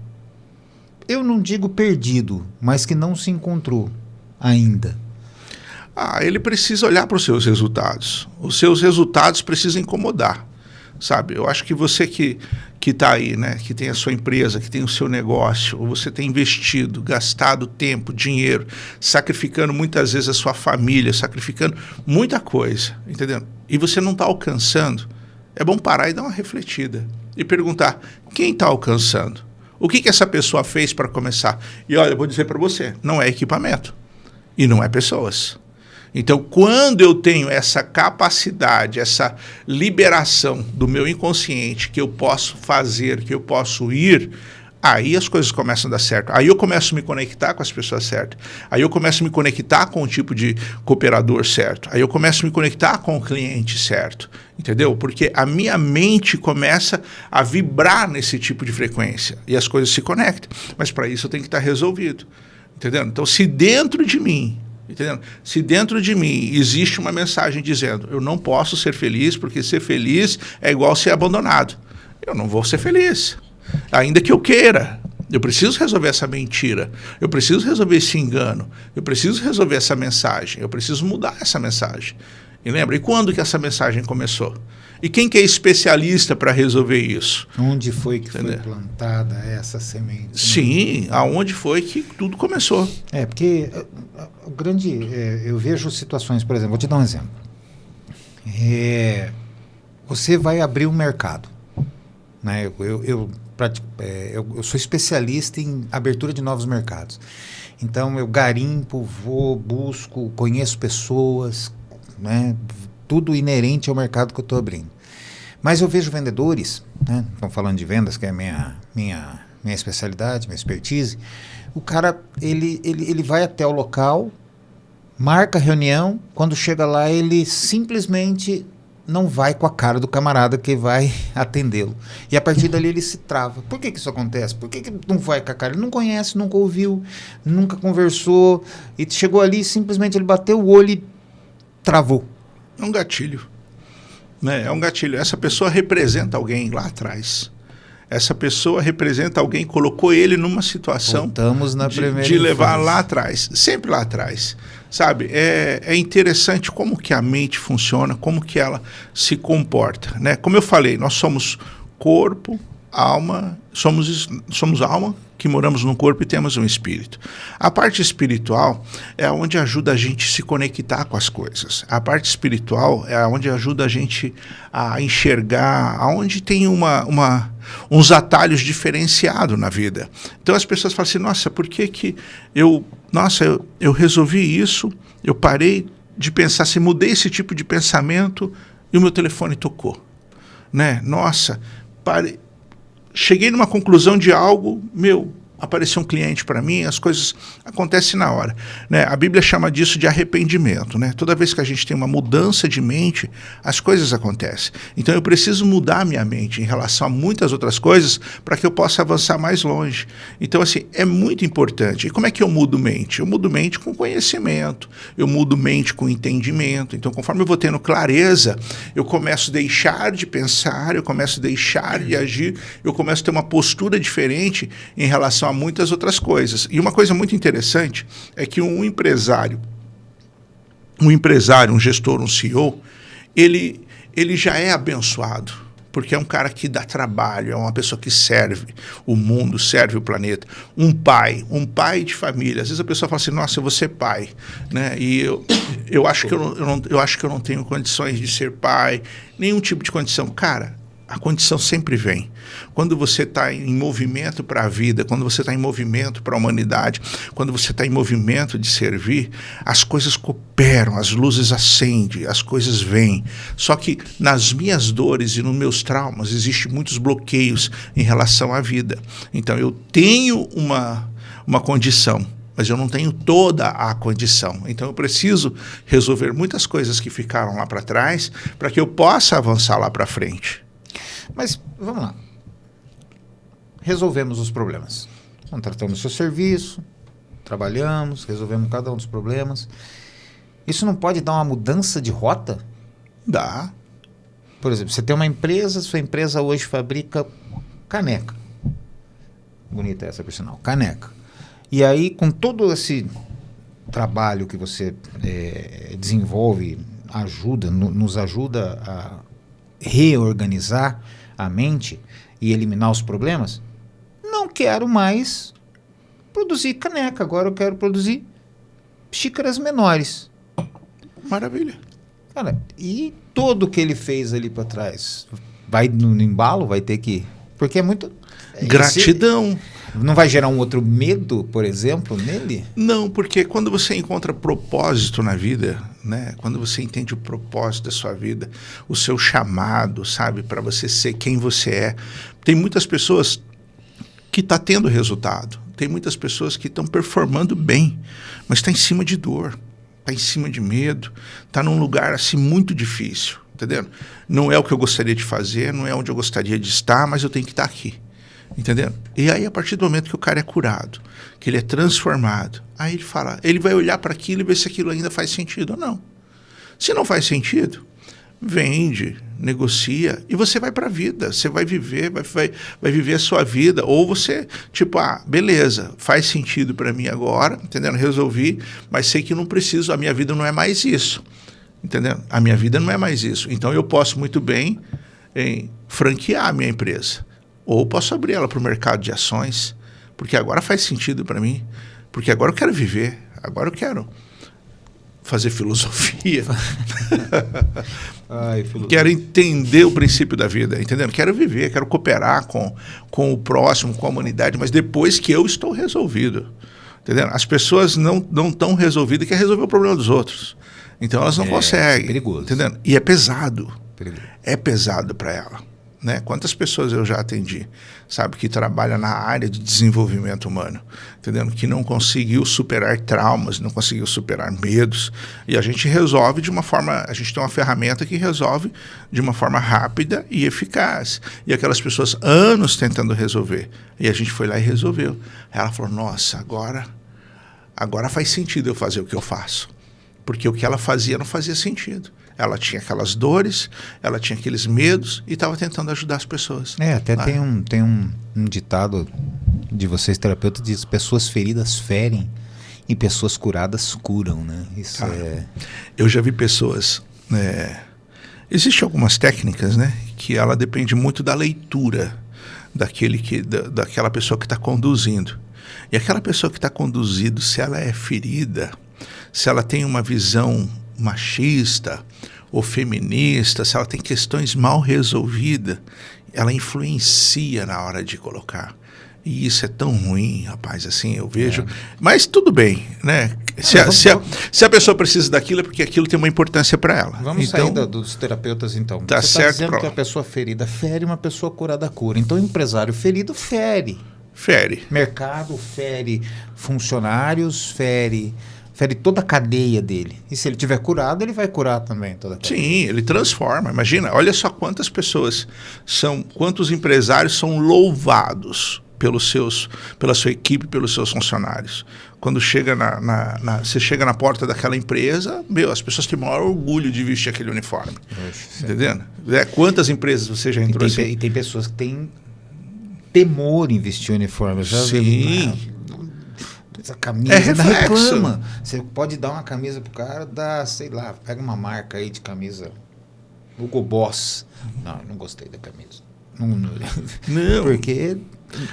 eu não digo perdido, mas que não se encontrou ainda? Ele precisa olhar para os seus resultados. Os seus resultados precisam incomodar, sabe? Eu acho que você que está aí, né, que tem a sua empresa, que tem o seu negócio, ou você tem investido, gastado tempo, dinheiro, sacrificando muitas vezes a sua família, sacrificando muita coisa, entendeu? E você não está alcançando, é bom parar e dar uma refletida e perguntar, quem está alcançando? O que essa pessoa fez para começar? E olha, eu vou dizer para você, não é equipamento e não é pessoas. Então, quando eu tenho essa capacidade, essa liberação do meu inconsciente, que eu posso fazer, que eu posso ir, aí as coisas começam a dar certo. Aí eu começo a me conectar com as pessoas certas. Aí eu começo a me conectar com o tipo de cooperador certo. Aí eu começo a me conectar com o cliente certo. Entendeu? Porque a minha mente começa a vibrar nesse tipo de frequência. E as coisas se conectam. Mas para isso eu tenho que estar resolvido. Entendeu? Então, se dentro de mim... Entendendo? Se dentro de mim existe uma mensagem dizendo eu não posso ser feliz porque ser feliz é igual ser abandonado, eu não vou ser feliz, ainda que eu queira. Eu preciso resolver essa mentira, eu preciso resolver esse engano, eu preciso resolver essa mensagem, eu preciso mudar essa mensagem. E lembra, e quando que essa mensagem começou? E quem que é especialista para resolver isso? Onde foi que foi plantada essa semente? Sim, aonde foi que tudo começou. Porque o grande... eu vejo situações, por exemplo, vou te dar um exemplo. Você vai abrir um mercado. Né? Eu sou especialista em abertura de novos mercados. Então, eu garimpo, busco, conheço pessoas... Né? Tudo inerente ao mercado que eu estou abrindo. Mas eu vejo vendedores, né? Estamos falando de vendas, que é a minha especialidade, minha expertise. O cara, ele vai até o local, marca a reunião, quando chega lá ele simplesmente não vai com a cara do camarada que vai atendê-lo. E a partir dali ele se trava. Por que isso acontece? Por que não vai com a cara? Ele não conhece, nunca ouviu, nunca conversou, e chegou ali e simplesmente ele bateu o olho e travou. É um gatilho. Né? É um gatilho. Essa pessoa representa alguém lá atrás. Essa pessoa representa alguém, colocou ele numa situação de levar lá atrás. Sempre lá atrás. Sabe? É interessante como que a mente funciona, como que ela se comporta. Né? Como eu falei, nós somos corpo, alma, somos alma, que moramos num corpo e temos um espírito. A parte espiritual é onde ajuda a gente a se conectar com as coisas. A parte espiritual é onde ajuda a gente a enxergar, aonde tem uns atalhos diferenciados na vida. Então as pessoas falam assim, nossa, por que eu resolvi isso, eu parei de pensar, se mudei esse tipo de pensamento e o meu telefone tocou. Né? Nossa, cheguei numa conclusão de algo, apareceu um cliente para mim, as coisas acontecem na hora. Né? A Bíblia chama disso de arrependimento. Né? Toda vez que a gente tem uma mudança de mente, as coisas acontecem. Então eu preciso mudar a minha mente em relação a muitas outras coisas para que eu possa avançar mais longe. Então, assim, é muito importante. E como é que eu mudo mente? Eu mudo mente com conhecimento, eu mudo mente com entendimento. Então, conforme eu vou tendo clareza, eu começo a deixar de pensar, eu começo a deixar de agir, eu começo a ter uma postura diferente em relação a muitas outras coisas. E uma coisa muito interessante é que um empresário, um gestor, um CEO, ele já é abençoado, porque é um cara que dá trabalho, é uma pessoa que serve o mundo, serve o planeta. Um pai de família. Às vezes a pessoa fala assim, nossa, eu vou ser pai. Né? E eu acho que eu não tenho condições de ser pai, nenhum tipo de condição. Cara, a condição sempre vem. Quando você está em movimento para a vida, quando você está em movimento para a humanidade, quando você está em movimento de servir, as coisas cooperam, as luzes acendem, as coisas vêm. Só que nas minhas dores e nos meus traumas existem muitos bloqueios em relação à vida. Então eu tenho uma condição, mas eu não tenho toda a condição. Então eu preciso resolver muitas coisas que ficaram lá para trás para que eu possa avançar lá para frente. Mas, vamos lá. Resolvemos os problemas. Contratamos o seu serviço, trabalhamos, resolvemos cada um dos problemas. Isso não pode dar uma mudança de rota? Dá. Por exemplo, você tem uma empresa, sua empresa hoje fabrica caneca. Bonita essa, por sinal, caneca. E aí, com todo esse trabalho que você desenvolve, nos ajuda a reorganizar a mente e eliminar os problemas, não quero mais produzir caneca, agora eu quero produzir xícaras menores. Maravilha. Cara, e tudo que ele fez ali para trás, vai no embalo, vai ter que... Porque é muito... Gratidão. Não vai gerar um outro medo, por exemplo, nele? Não, porque quando você encontra propósito na vida, né? Quando você entende o propósito da sua vida, o seu chamado, sabe? Para você ser quem você é. Tem muitas pessoas que estão tendo resultado. Tem muitas pessoas que estão performando bem, mas está em cima de dor, está em cima de medo, está num lugar assim muito difícil, entendendo? Não é o que eu gostaria de fazer, não é onde eu gostaria de estar, mas eu tenho que estar aqui. Entendendo? E aí, a partir do momento que o cara é curado, que ele é transformado, aí ele fala, ele vai olhar para aquilo e ver se aquilo ainda faz sentido ou não. Se não faz sentido, vende, negocia e você vai para a vida. Você vai viver, vai viver a sua vida. Ou você, tipo, beleza, faz sentido para mim agora, entendendo? Resolvi, mas sei que não preciso, a minha vida não é mais isso. Entendendo? A minha vida não é mais isso. Então eu posso muito bem franquear a minha empresa. Ou posso abrir ela para o mercado de ações, porque agora faz sentido para mim, porque agora eu quero viver, agora eu quero fazer filosofia. Quero entender o princípio da vida, entendendo? Quero viver, quero cooperar com o próximo, com a humanidade, mas depois que eu estou resolvido. Entendendo? As pessoas não estão resolvidas, quer resolver o problema dos outros. Então elas não conseguem. É perigoso. Entendendo? E é pesado. Perigoso. É pesado para ela. Né? Quantas pessoas eu já atendi, sabe, que trabalha na área de desenvolvimento humano, entendendo? Que não conseguiu superar traumas, não conseguiu superar medos, e a gente resolve de uma forma, a gente tem uma ferramenta que resolve de uma forma rápida e eficaz, e aquelas pessoas anos tentando resolver, e a gente foi lá e resolveu. Ela falou, nossa, agora faz sentido eu fazer o que eu faço, porque o que ela fazia não fazia sentido. Ela tinha aquelas dores, ela tinha aqueles medos e estava tentando ajudar as pessoas. Até tem um ditado de vocês terapeutas, diz, pessoas feridas ferem e pessoas curadas curam, né? Isso Eu já vi pessoas... Existem algumas técnicas, né? Que ela depende muito da leitura daquela pessoa que está conduzindo. E aquela pessoa que está conduzindo, se ela é ferida, se ela tem uma visão machista ou feminista, se ela tem questões mal resolvidas, ela influencia na hora de colocar. E isso é tão ruim, rapaz, assim, eu vejo. Mas tudo bem, né? Se a pessoa precisa daquilo, é porque aquilo tem uma importância para ela. Vamos sair dos terapeutas, então. Tá Você está dizendo que a pessoa ferida fere, uma pessoa curada cura. Então, o empresário ferido fere. Fere. Mercado fere, funcionários fere toda a cadeia dele. E se ele tiver curado, ele vai curar também toda a cadeia. Sim, ele transforma. Imagina, olha só quantas pessoas quantos empresários são louvados pela sua equipe, pelos seus funcionários. Quando chega você chega na porta daquela empresa, as pessoas têm o maior orgulho de vestir aquele uniforme. Oxe, entendendo? Quantas empresas você já entrou assim? E tem pessoas que têm temor em vestir uniforme. Sim. Essa camisa ainda reclama. Você pode dar uma camisa pro cara, sei lá, pega uma marca aí de camisa Hugo Boss. Não gostei da camisa. Não. Porque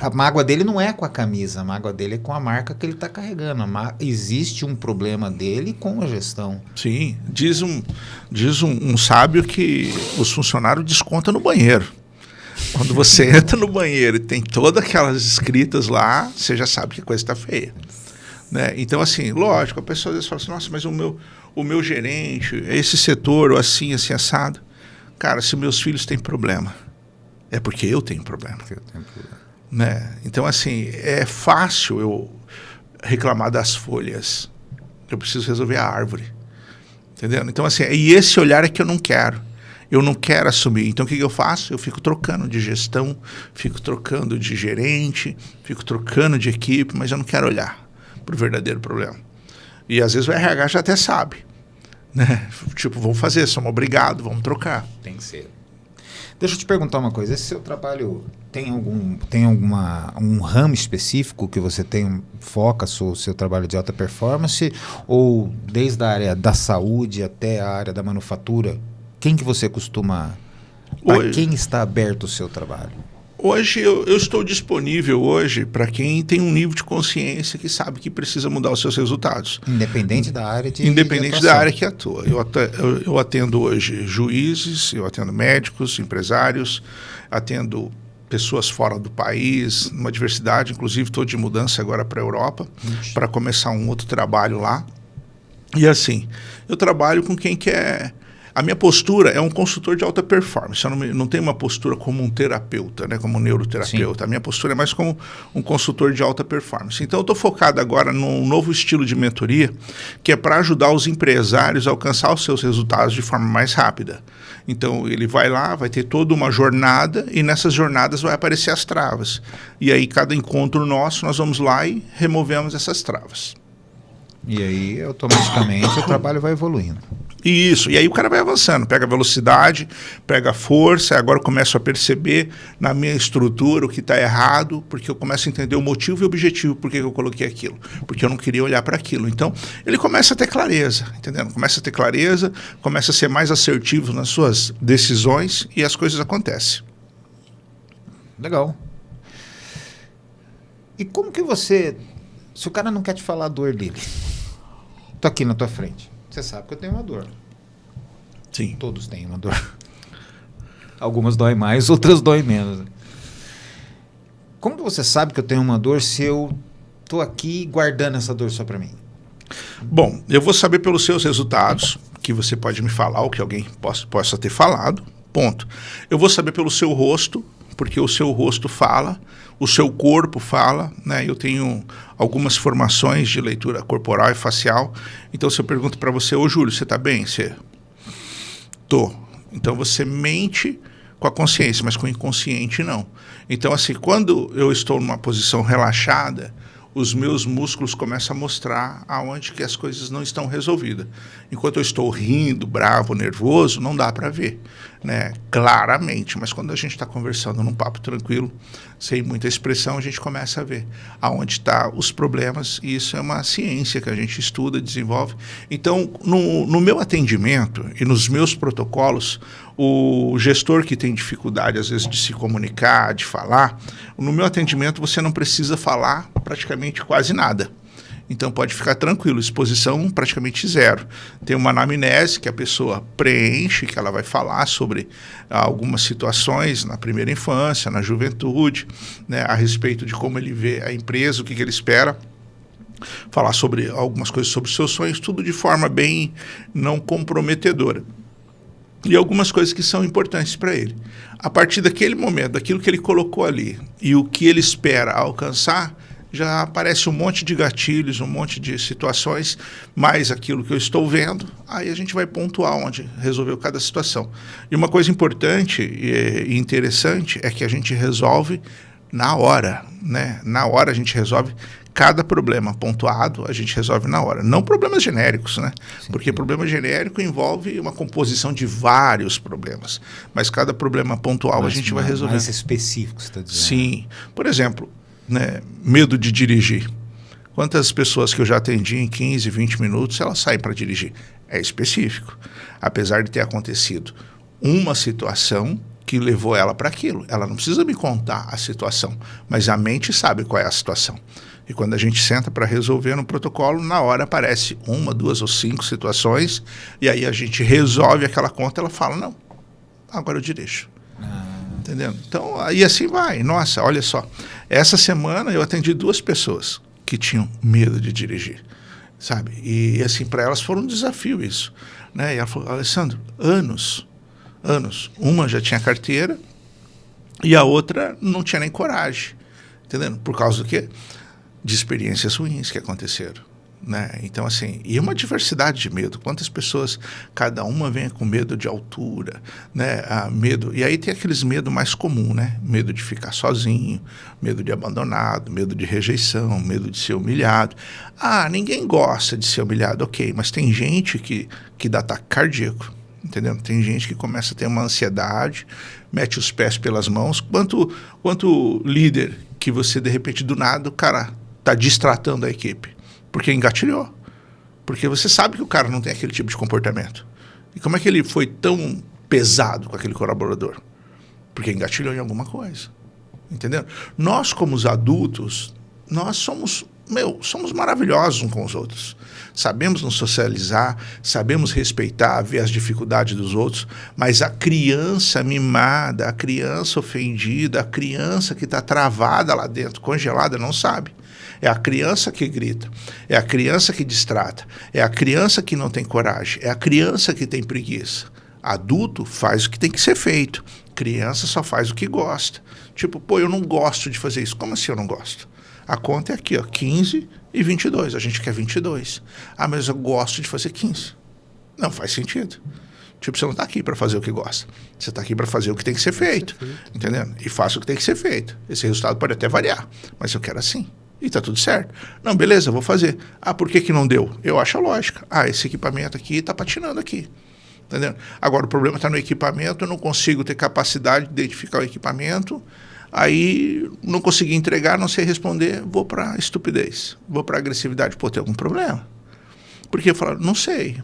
a mágoa dele não é com a camisa, a mágoa dele é com a marca que ele está carregando. Existe um problema dele com a gestão. Sim, diz um sábio que os funcionários descontam no banheiro. Quando você entra no banheiro e tem todas aquelas escritas lá, você já sabe que a coisa está feia. Né? Então, assim, lógico, a pessoa às vezes fala assim, nossa, mas o meu gerente, esse setor, ou assim, assado. Cara, se meus filhos têm problema, é porque eu tenho problema. Né? Então, assim, é fácil reclamar das folhas. Eu preciso resolver a árvore. Entendendo? Então, assim, e esse olhar é que eu não quero. Eu não quero assumir. Então, o que eu faço? Eu fico trocando de gestão, fico trocando de gerente, fico trocando de equipe, mas eu não quero olhar para o verdadeiro problema. E, às vezes, o RH já até sabe. Né? Tipo, vamos fazer, somos obrigados, vamos trocar. Tem que ser. Deixa eu te perguntar uma coisa. Esse seu trabalho tem um ramo específico que você foca o seu trabalho de alta performance? Ou desde a área da saúde até a área da manufatura? Quem que você costuma... Para quem está aberto o seu trabalho? Hoje eu estou disponível hoje para quem tem um nível de consciência que sabe que precisa mudar os seus resultados. Independente da área Independente da área que atua. Eu atendo hoje juízes, eu atendo médicos, empresários, atendo pessoas fora do país, uma diversidade, inclusive estou de mudança agora para a Europa, para começar um outro trabalho lá. E assim, eu trabalho com quem quer... A minha postura é um consultor de alta performance. Eu não tenho uma postura como um terapeuta, né, como um neuroterapeuta. Sim. A minha postura é mais como um consultor de alta performance. Então, eu estou focado agora num novo estilo de mentoria, que é para ajudar os empresários a alcançar os seus resultados de forma mais rápida. Então, ele vai lá, vai ter toda uma jornada, e nessas jornadas vai aparecer as travas. E aí, cada encontro nosso, nós vamos lá e removemos essas travas. E aí, automaticamente, o trabalho vai evoluindo. Isso, e aí o cara vai avançando, pega velocidade, pega força, agora eu começo a perceber na minha estrutura o que está errado, porque eu começo a entender o motivo e o objetivo por que eu coloquei aquilo, porque eu não queria olhar para aquilo. Então, ele começa a ter clareza, entendendo? Começa a ter clareza, começa a ser mais assertivo nas suas decisões e as coisas acontecem. Legal. E como que você... Se o cara não quer te falar a dor dele, tô aqui na tua frente. Você sabe que eu tenho uma dor. Sim. Todos têm uma dor. Algumas doem mais, outras doem menos. Como que você sabe que eu tenho uma dor se eu tô aqui guardando essa dor só para mim? Bom, eu vou saber pelos seus resultados, que você pode me falar, ou que alguém possa ter falado, ponto. Eu vou saber pelo seu rosto, porque o seu rosto fala, o seu corpo fala, né? Eu tenho algumas formações de leitura corporal e facial, então se eu pergunto para você, ô Júlio, você está bem? Você... Tô. Então você mente com a consciência, mas com o inconsciente não. Então assim, quando eu estou numa posição relaxada, os meus músculos começam a mostrar aonde que as coisas não estão resolvidas. Enquanto eu estou rindo, bravo, nervoso, não dá para ver, né? Claramente. Mas quando a gente está conversando num papo tranquilo, sem muita expressão, a gente começa a ver aonde estão os problemas, e isso é uma ciência que a gente estuda, desenvolve. Então, no meu atendimento e nos meus protocolos, o gestor que tem dificuldade, às vezes, de se comunicar, de falar, no meu atendimento você não precisa falar praticamente quase nada. Então pode ficar tranquilo, exposição praticamente zero. Tem uma anamnese que a pessoa preenche, que ela vai falar sobre algumas situações na primeira infância, na juventude, né, a respeito de como ele vê a empresa, o que ele espera. Falar sobre algumas coisas sobre os seus sonhos, tudo de forma bem não comprometedora. E algumas coisas que são importantes para ele. A partir daquele momento, daquilo que ele colocou ali e o que ele espera alcançar, já aparece um monte de gatilhos, um monte de situações, mais aquilo que eu estou vendo, aí a gente vai pontuar onde resolveu cada situação. E uma coisa importante e interessante é que a gente resolve na hora, né? Na hora a gente resolve cada problema pontuado, a gente resolve na hora. Não problemas genéricos, né? Sim. Porque problema genérico envolve uma composição de vários problemas, mas cada problema pontual a gente vai resolver. Mais específico, você está dizendo. Sim. Por exemplo, né, medo de dirigir. Quantas pessoas que eu já atendi em 15, 20 minutos, elas saem para dirigir? É específico. Apesar de ter acontecido uma situação que levou ela para aquilo. Ela não precisa me contar a situação, mas a mente sabe qual é a situação. E quando a gente senta para resolver no protocolo, na hora aparece 1, 2 ou 5 situações, e aí a gente resolve aquela conta, ela fala, não, agora eu dirijo. Entendendo? Então, aí assim vai. Nossa, olha só. Essa semana eu atendi 2 pessoas que tinham medo de dirigir, sabe? E assim, para elas foi um desafio isso, né? E ela falou, Alessandro, anos. Uma já tinha carteira e a outra não tinha nem coragem, entendendo? Por causa do quê? de experiências ruins que aconteceram, né? Então, assim, e uma diversidade de medo. Quantas pessoas, cada uma vem com medo de altura, né? Medo, e aí tem aqueles medo mais comum, né? Medo de ficar sozinho, medo de abandonado, medo de rejeição, medo de ser humilhado. Ninguém gosta de ser humilhado, ok, mas tem gente que dá ataque cardíaco, entendeu? Tem gente que começa a ter uma ansiedade, mete os pés pelas mãos. Quanto líder que você, de repente, do nada, o cara está distratando a equipe, porque engatilhou. Porque você sabe que o cara não tem aquele tipo de comportamento. E como é que ele foi tão pesado com aquele colaborador? Porque engatilhou em alguma coisa. Entendeu? Nós, como os adultos, nós somos maravilhosos uns com os outros. Sabemos nos socializar, sabemos respeitar, ver as dificuldades dos outros, mas a criança mimada, a criança ofendida, a criança que está travada lá dentro, congelada, não sabe. É a criança que grita, é a criança que distrata, é a criança que não tem coragem, é a criança que tem preguiça. Adulto faz o que tem que ser feito, criança só faz o que gosta. Tipo, eu não gosto de fazer isso. Como assim eu não gosto? A conta é aqui, ó, 15 e 22. A gente quer 22. Mas eu gosto de fazer 15. Não faz sentido. Tipo, você não está aqui para fazer o que gosta. Você está aqui para fazer o que tem que ser feito. Entendendo? E faça o que tem que ser feito. Esse resultado pode até variar, mas eu quero assim. E tá tudo certo. Não, beleza, vou fazer. Por que não deu? Eu acho a lógica. Esse equipamento aqui está patinando aqui. Entendeu? Agora, o problema está no equipamento, eu não consigo ter capacidade de identificar o equipamento, aí não consegui entregar, não sei responder, vou para estupidez, vou para agressividade. Tem algum problema? Porque eu falo, não sei.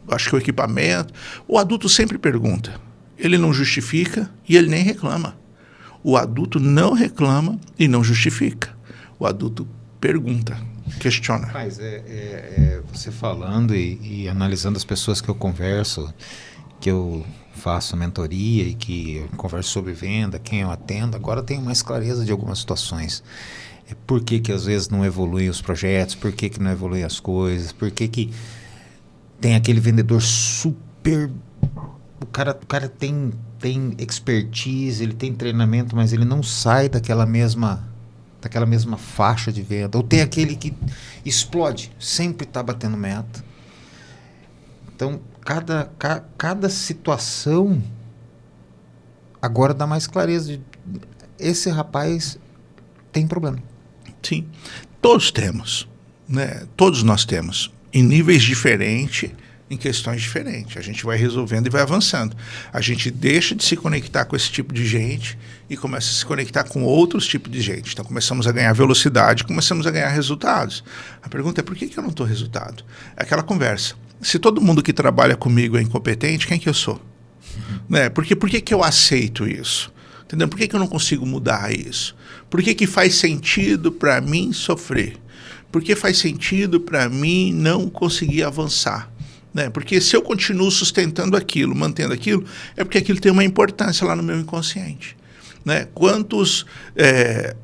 Acho que o equipamento... O adulto sempre pergunta. Ele não justifica e ele nem reclama. O adulto não reclama e não justifica. O adulto pergunta, questiona. Mas você falando e analisando as pessoas que eu converso, que eu faço mentoria e que eu converso sobre venda, quem eu atendo, agora eu tenho mais clareza de algumas situações. Por que às vezes não evoluem os projetos, por que não evoluem as coisas, por que tem aquele vendedor super... O cara tem expertise, ele tem treinamento, mas ele não sai daquela mesma faixa de venda. Ou tem aquele que explode, sempre está batendo meta. Então, cada situação agora dá mais clareza. Esse rapaz tem problema. Sim, todos temos, né? Todos nós temos, em níveis diferentes, em questões diferentes. A gente vai resolvendo e vai avançando. A gente deixa de se conectar com esse tipo de gente e começa a se conectar com outros tipos de gente. Então começamos a ganhar velocidade, começamos a ganhar resultados. A pergunta é, por que eu não estou resultado? É aquela conversa. Se todo mundo que trabalha comigo é incompetente, quem que eu sou? Né? Por que eu aceito isso? Entendeu? Por que eu não consigo mudar isso? Por que faz sentido para mim sofrer? Por que faz sentido para mim não conseguir avançar? Né? Porque se eu continuo sustentando aquilo, mantendo aquilo, é porque aquilo tem uma importância lá no meu inconsciente. Né? Quantos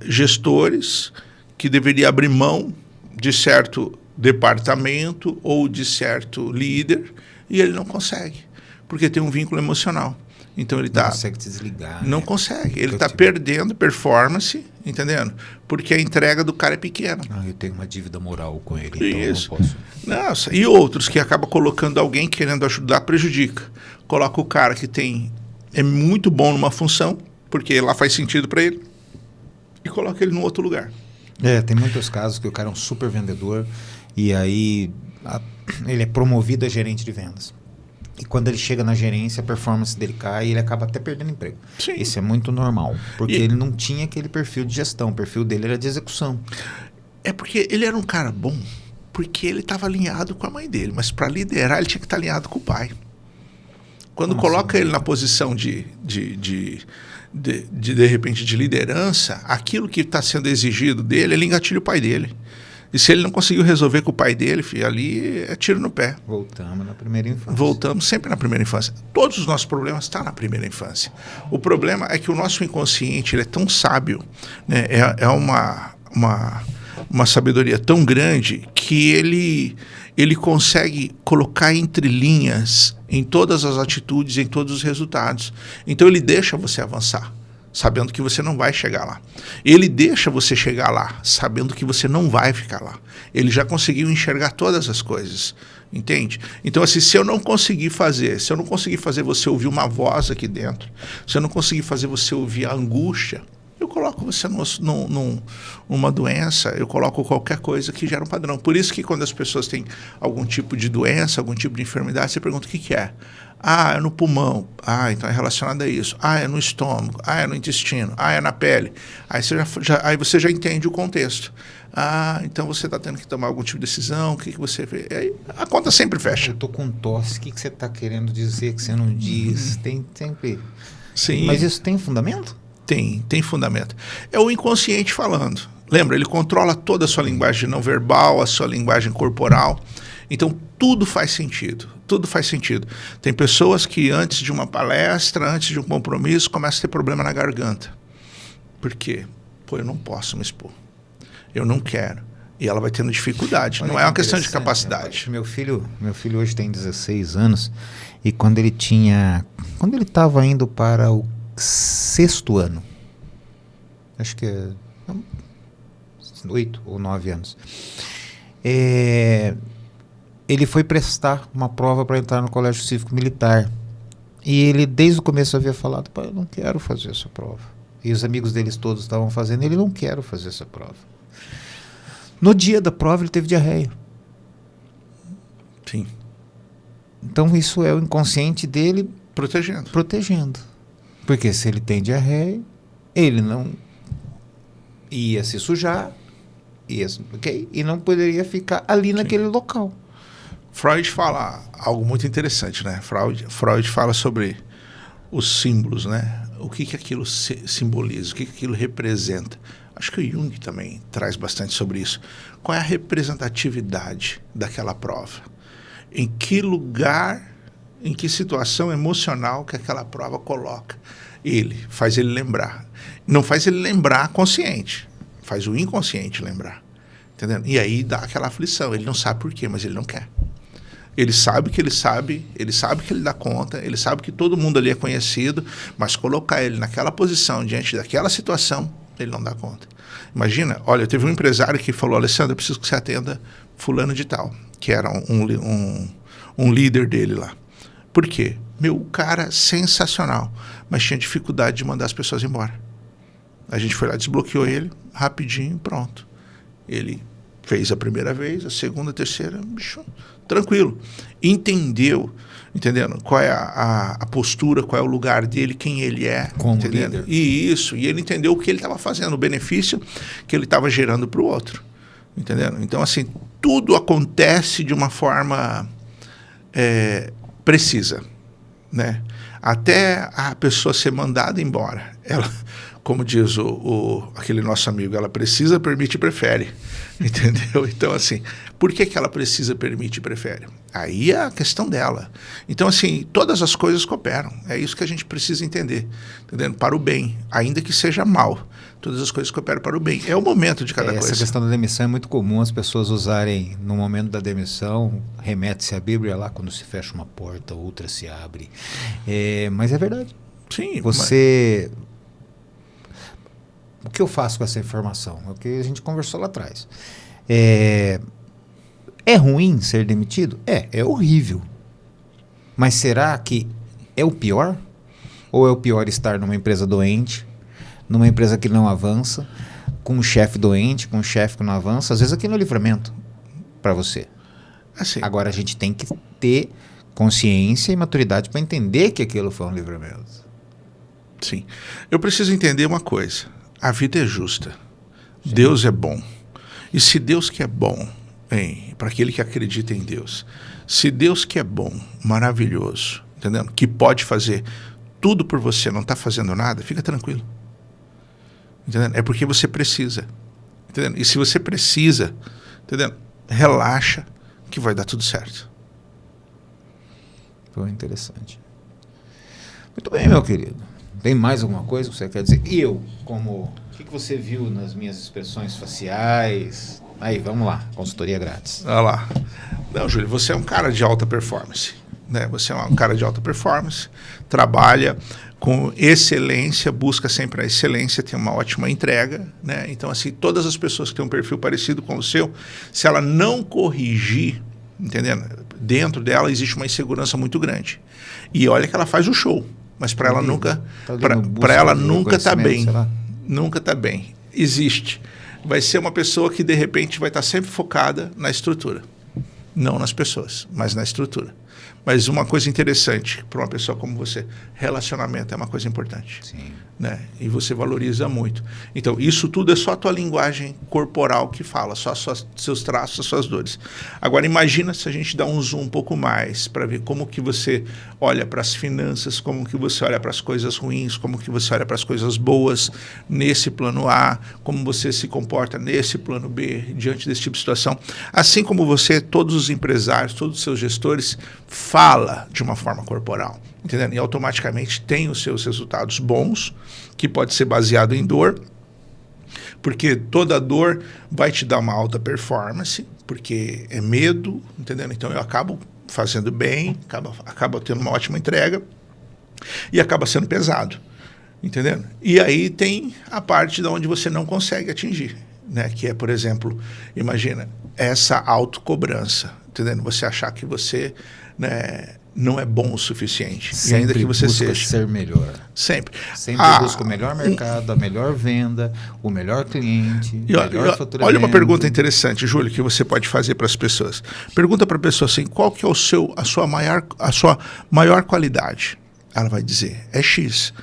gestores que deveriam abrir mão de certo departamento ou de certo líder e ele não consegue, porque tem um vínculo emocional. Então ele não consegue desligar. Não consegue. Ele está perdendo performance, entendendo? Porque a entrega do cara é pequena. Eu tenho uma dívida moral com ele, então isso. eu não posso. Nossa, e outros que acabam colocando alguém querendo ajudar, prejudica. Coloca o cara que é muito bom numa função, porque lá faz sentido para ele, e coloca ele num outro lugar. Tem muitos casos que o cara é um super vendedor e aí ele é promovido a gerente de vendas. E quando ele chega na gerência, a performance dele cai e ele acaba até perdendo emprego. Sim. Isso é muito normal, porque ele não tinha aquele perfil de gestão, o perfil dele era de execução. É porque ele era um cara bom, porque ele estava alinhado com a mãe dele, mas para liderar ele tinha que estar alinhado com o pai. Quando coloca ele na posição de repente de liderança, aquilo que está sendo exigido dele, ele engatilha o pai dele. E se ele não conseguiu resolver com o pai dele, ali é tiro no pé. Voltamos na primeira infância. Voltamos sempre na primeira infância. Todos os nossos problemas estão na primeira infância. O problema é que o nosso inconsciente ele é tão sábio, né? É uma sabedoria tão grande que ele consegue colocar entre linhas em todas as atitudes, em todos os resultados. Então ele deixa você avançar. sabendo que você não vai chegar lá. Ele deixa você chegar lá, sabendo que você não vai ficar lá. Ele já conseguiu enxergar todas as coisas, entende? Então, assim, se eu não conseguir fazer você ouvir uma voz aqui dentro, se eu não conseguir fazer você ouvir a angústia, eu coloco você numa doença, eu coloco qualquer coisa que gera um padrão. Por isso que quando as pessoas têm algum tipo de doença, algum tipo de enfermidade, você pergunta o que é. Ah, é no pulmão. Ah, então é relacionado a isso. Ah, é no estômago. Ah, é no intestino. Ah, é na pele. Aí você já entende o contexto. Ah, então você está tendo que tomar algum tipo de decisão. O que você vê? Aí a conta sempre fecha. Eu estou com tosse. O que você está querendo dizer que você não diz? Tem sempre... Sim. Mas isso tem fundamento? Tem fundamento. É o inconsciente falando. Lembra, ele controla toda a sua linguagem não verbal, a sua linguagem corporal. Então, tudo faz sentido. Tudo faz sentido. Tem pessoas que antes de uma palestra, antes de um compromisso, começam a ter problema na garganta. Por quê? Pô, eu não posso me expor. Eu não quero. E ela vai tendo dificuldade. Olha, não é uma questão de capacidade. Meu filho hoje tem 16 anos e quando ele estava indo para o 6º ano, acho que é 8 ou 9 anos, ele foi prestar uma prova para entrar no Colégio Cívico Militar. E ele, desde o começo, havia falado: pai, eu não quero fazer essa prova. E os amigos deles todos estavam fazendo, ele não quer fazer essa prova. No dia da prova, ele teve diarreia. Sim. Então, isso é o inconsciente dele protegendo. Porque se ele tem diarreia, ele não ia se sujar, e não poderia ficar ali naquele local. Freud fala algo muito interessante, né? Freud fala sobre os símbolos, né? O que aquilo simboliza, o que aquilo representa. Acho que o Jung também traz bastante sobre isso. Qual é a representatividade daquela prova? Em que lugar, em que situação emocional que aquela prova coloca ele, faz ele lembrar. Não faz ele lembrar consciente, faz o inconsciente lembrar. Entendendo? E aí dá aquela aflição, ele não sabe por quê, mas ele não quer. Ele sabe que ele sabe que ele dá conta, ele sabe que todo mundo ali é conhecido, mas colocar ele naquela posição, diante daquela situação, ele não dá conta. Imagina, olha, teve um empresário que falou: Alessandro, eu preciso que você atenda fulano de tal, que era um líder dele lá. Por quê? Meu, cara sensacional, mas tinha dificuldade de mandar as pessoas embora. A gente foi lá, desbloqueou ele, rapidinho, pronto. Ele fez a primeira vez, a segunda, a terceira, bicho, tranquilo. Entendendo qual é a postura, qual é o lugar dele, quem ele é. Como líder. E ele entendeu o que ele estava fazendo, o benefício que ele estava gerando para o outro. Entendendo? Então, assim, tudo acontece de uma forma precisa, né? Até a pessoa ser mandada embora. Ela, como diz aquele nosso amigo, ela precisa, permite e prefere. Entendeu? Então, assim, por que ela precisa, permite e prefere? Aí é a questão dela. Então, assim, todas as coisas cooperam. É isso que a gente precisa entender. Entendendo? Para o bem, ainda que seja mal. Todas as coisas cooperam para o bem. É o momento de cada coisa. Essa questão da demissão é muito comum as pessoas usarem, no momento da demissão, remete-se à Bíblia lá, quando se fecha uma porta, outra se abre. Mas é verdade. Sim. O que eu faço com essa informação? É o que a gente conversou lá atrás. É ruim ser demitido? É horrível. Mas será que é o pior? Ou é o pior estar numa empresa doente, numa empresa que não avança, com um chefe doente, com um chefe que não avança? Às vezes aqui no Livramento, para você. Assim. Agora a gente tem que ter consciência e maturidade para entender que aquilo foi um livramento. Sim. Eu preciso entender uma coisa. A vida é justa. Sim. Deus é bom. E se Deus que é bom, para aquele que acredita em Deus, se Deus que é bom, maravilhoso, entendendo? Que pode fazer tudo por você, não está fazendo nada, fica tranquilo. Entendendo? É porque você precisa. Entendendo? E se você precisa, entendendo? Relaxa que vai dar tudo certo. Foi interessante. Muito bem, meu querido. Tem mais alguma coisa que você quer dizer? E eu, o que você viu nas minhas expressões faciais? Aí, vamos lá, consultoria grátis. Olha lá. Não, Júlio, você é um cara de alta performance. Né? Você é um cara de alta performance, trabalha com excelência, busca sempre a excelência, tem uma ótima entrega, né? Então, assim, todas as pessoas que têm um perfil parecido com o seu, se ela não corrigir, entendendo? Dentro dela existe uma insegurança muito grande. E olha que ela faz o show, mas para ela nunca, para ela nunca está bem, nunca está bem. Existe. Vai ser uma pessoa que de repente vai estar sempre focada na estrutura, não nas pessoas, mas na estrutura. Mas uma coisa interessante para uma pessoa como você, relacionamento é uma coisa importante. Sim. Né? E você valoriza muito. Então, isso tudo é só a tua linguagem corporal que fala, só seus traços, as suas dores. Agora, imagina se a gente dá um zoom um pouco mais para ver como que você olha para as finanças, como que você olha para as coisas ruins, como que você olha para as coisas boas nesse plano A, como você se comporta nesse plano B, diante desse tipo de situação. Assim como você, todos os empresários, todos os seus gestores, fala de uma forma corporal. Entendendo? E automaticamente tem os seus resultados bons, que pode ser baseado em dor, porque toda dor vai te dar uma alta performance, porque é medo, entendendo? Então eu acabo fazendo bem, acabo tendo uma ótima entrega e acaba sendo pesado, entendendo? E aí tem a parte de onde você não consegue atingir, né? Que é, por exemplo, imagina, essa autocobrança, entendendo? Você achar que você, né, não é bom o suficiente. Sempre e ainda que você busca seja ser melhor. Sempre Busca o melhor mercado, a melhor venda, o melhor cliente, o melhor faturamento. Olha uma pergunta interessante, Júlio, que você pode fazer para as pessoas. Pergunta para a pessoa assim, qual que é a sua maior qualidade? Ela vai dizer, é X.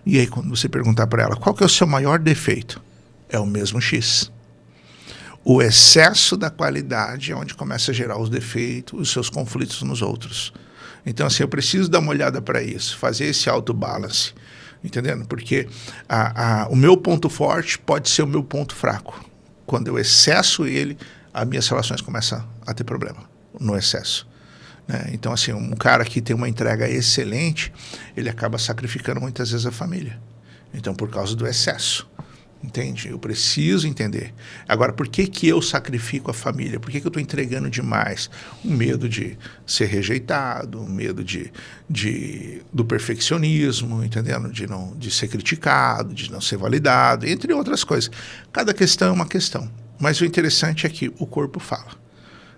E aí quando você perguntar para ela, qual que é o seu maior defeito? É o mesmo X. O excesso da qualidade é onde começa a gerar os defeitos, os seus conflitos nos outros. Então, assim, eu preciso dar uma olhada para isso, fazer esse auto-balance, entendendo? Porque o meu ponto forte pode ser o meu ponto fraco. Quando eu excesso ele, as minhas relações começam a ter problema no excesso. Né? Então, assim, um cara que tem uma entrega excelente, ele acaba sacrificando muitas vezes a família. Então, por causa do excesso. Entende? Eu preciso entender. Agora, por que eu sacrifico a família? Por que eu estou entregando demais? O medo de ser rejeitado, o medo do perfeccionismo, entendendo? De ser criticado, de não ser validado, entre outras coisas. Cada questão é uma questão. Mas o interessante é que o corpo fala.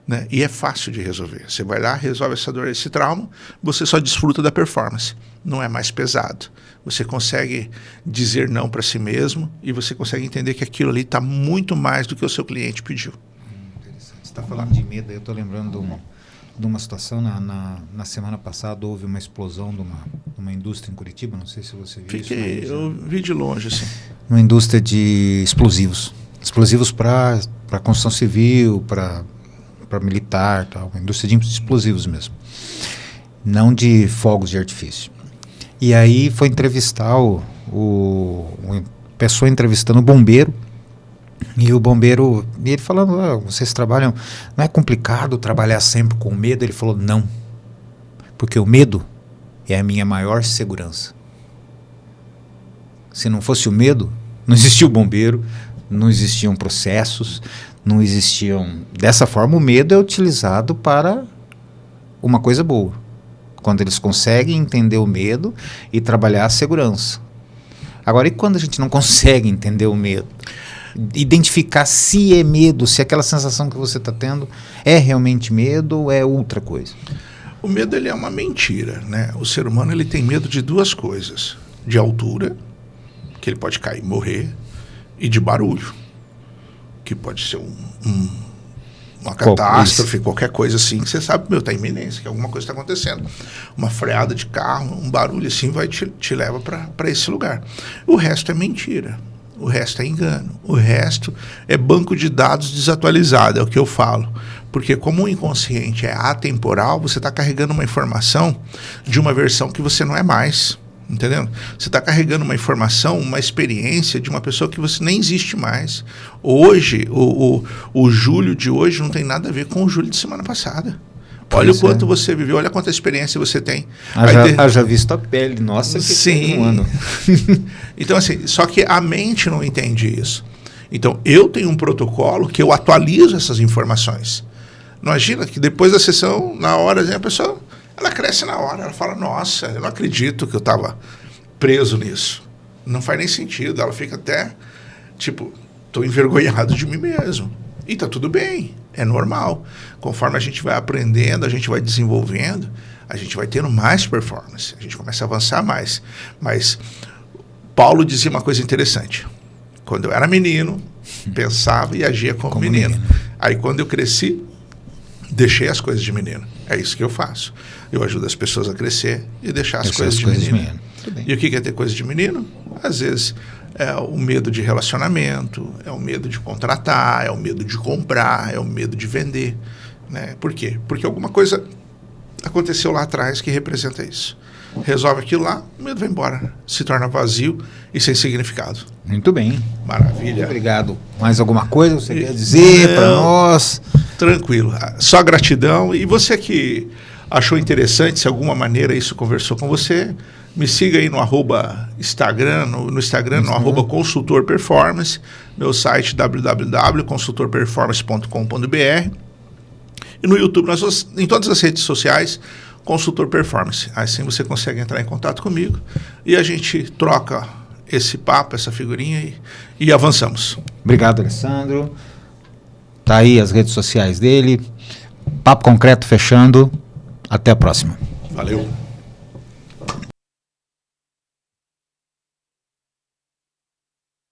Né? E é fácil de resolver. Você vai lá, resolve essa dor, esse trauma, você só desfruta da performance. Não é mais pesado. Você consegue dizer não para si mesmo e você consegue entender que aquilo ali está muito mais do que o seu cliente pediu. Interessante. Você está falando de medo, eu estou lembrando de uma situação, na semana passada houve uma explosão de uma indústria em Curitiba, não sei se você viu isso. Eu vi de longe, assim. Uma indústria de explosivos. Explosivos para construção civil, para militar, tal, uma indústria de explosivos mesmo. Não de fogos de artifício. E aí foi entrevistar uma pessoa entrevistando o bombeiro, e o bombeiro, e ele falando, vocês trabalham, não é complicado trabalhar sempre com medo? Ele falou, não, porque o medo é a minha maior segurança. Se não fosse o medo, não existia o bombeiro, não existiam processos, não existiam... Dessa forma, o medo é utilizado para uma coisa boa. Quando eles conseguem entender o medo e trabalhar a segurança. Agora, e quando a gente não consegue entender o medo? Identificar se é medo, se aquela sensação que você está tendo é realmente medo ou é outra coisa. O medo, ele é uma mentira, né? O ser humano, ele tem medo de duas coisas. De altura, que ele pode cair e morrer, e de barulho, que pode ser uma catástrofe, qualquer coisa assim, que você sabe, tá iminência, que alguma coisa está acontecendo. Uma freada de carro, um barulho assim, te leva para esse lugar. O resto é mentira, o resto é engano, o resto é banco de dados desatualizado, é o que eu falo. Porque como o inconsciente é atemporal, você está carregando uma informação de uma versão que você não é mais. Entendendo? Você está carregando uma informação, uma experiência de uma pessoa que você nem existe mais. Hoje, o Júlio de hoje não tem nada a ver com o Júlio de semana passada. Olha o quanto você viveu, olha quanta experiência você tem. Já visto a pele, nossa, que sim. Um ano. Então, assim, só que a mente não entende isso. Então, eu tenho um protocolo que eu atualizo essas informações. Imagina que depois da sessão, na hora, a pessoa... Ela cresce na hora, ela fala, nossa, eu não acredito que eu estava preso nisso. Não faz nem sentido. Ela fica até, tipo, estou envergonhado de mim mesmo. E tá tudo bem, é normal. Conforme a gente vai aprendendo, a gente vai desenvolvendo, a gente vai tendo mais performance, a gente começa a avançar mais. Mas Paulo dizia uma coisa interessante. Quando eu era menino, pensava e agia como menino. Aí quando eu cresci, deixei as coisas de menino. É isso que eu faço. Eu ajudo as pessoas a crescer e deixar as coisas de menino. E o que é ter coisa de menino? Às vezes é o medo de relacionamento, é o medo de contratar, é o medo de comprar, é o medo de vender. Né? Por quê? Porque alguma coisa aconteceu lá atrás que representa isso. Resolve aquilo lá, o medo vai embora. Se torna vazio e sem significado. Muito bem. Maravilha. Muito obrigado. Mais alguma coisa que você quer dizer para nós? Tranquilo. Só gratidão. E você que achou interessante, se de alguma maneira isso conversou com você, me siga aí no Instagram, no Instagram, no @consultor performance, meu site www.consultorperformance.com.br e no YouTube, em todas as redes sociais, Consultor Performance. Assim você consegue entrar em contato comigo e a gente troca esse papo, essa figurinha e avançamos. Obrigado, Alessandro. Tá aí as redes sociais dele. Papo Concreto fechando. Até a próxima. Valeu.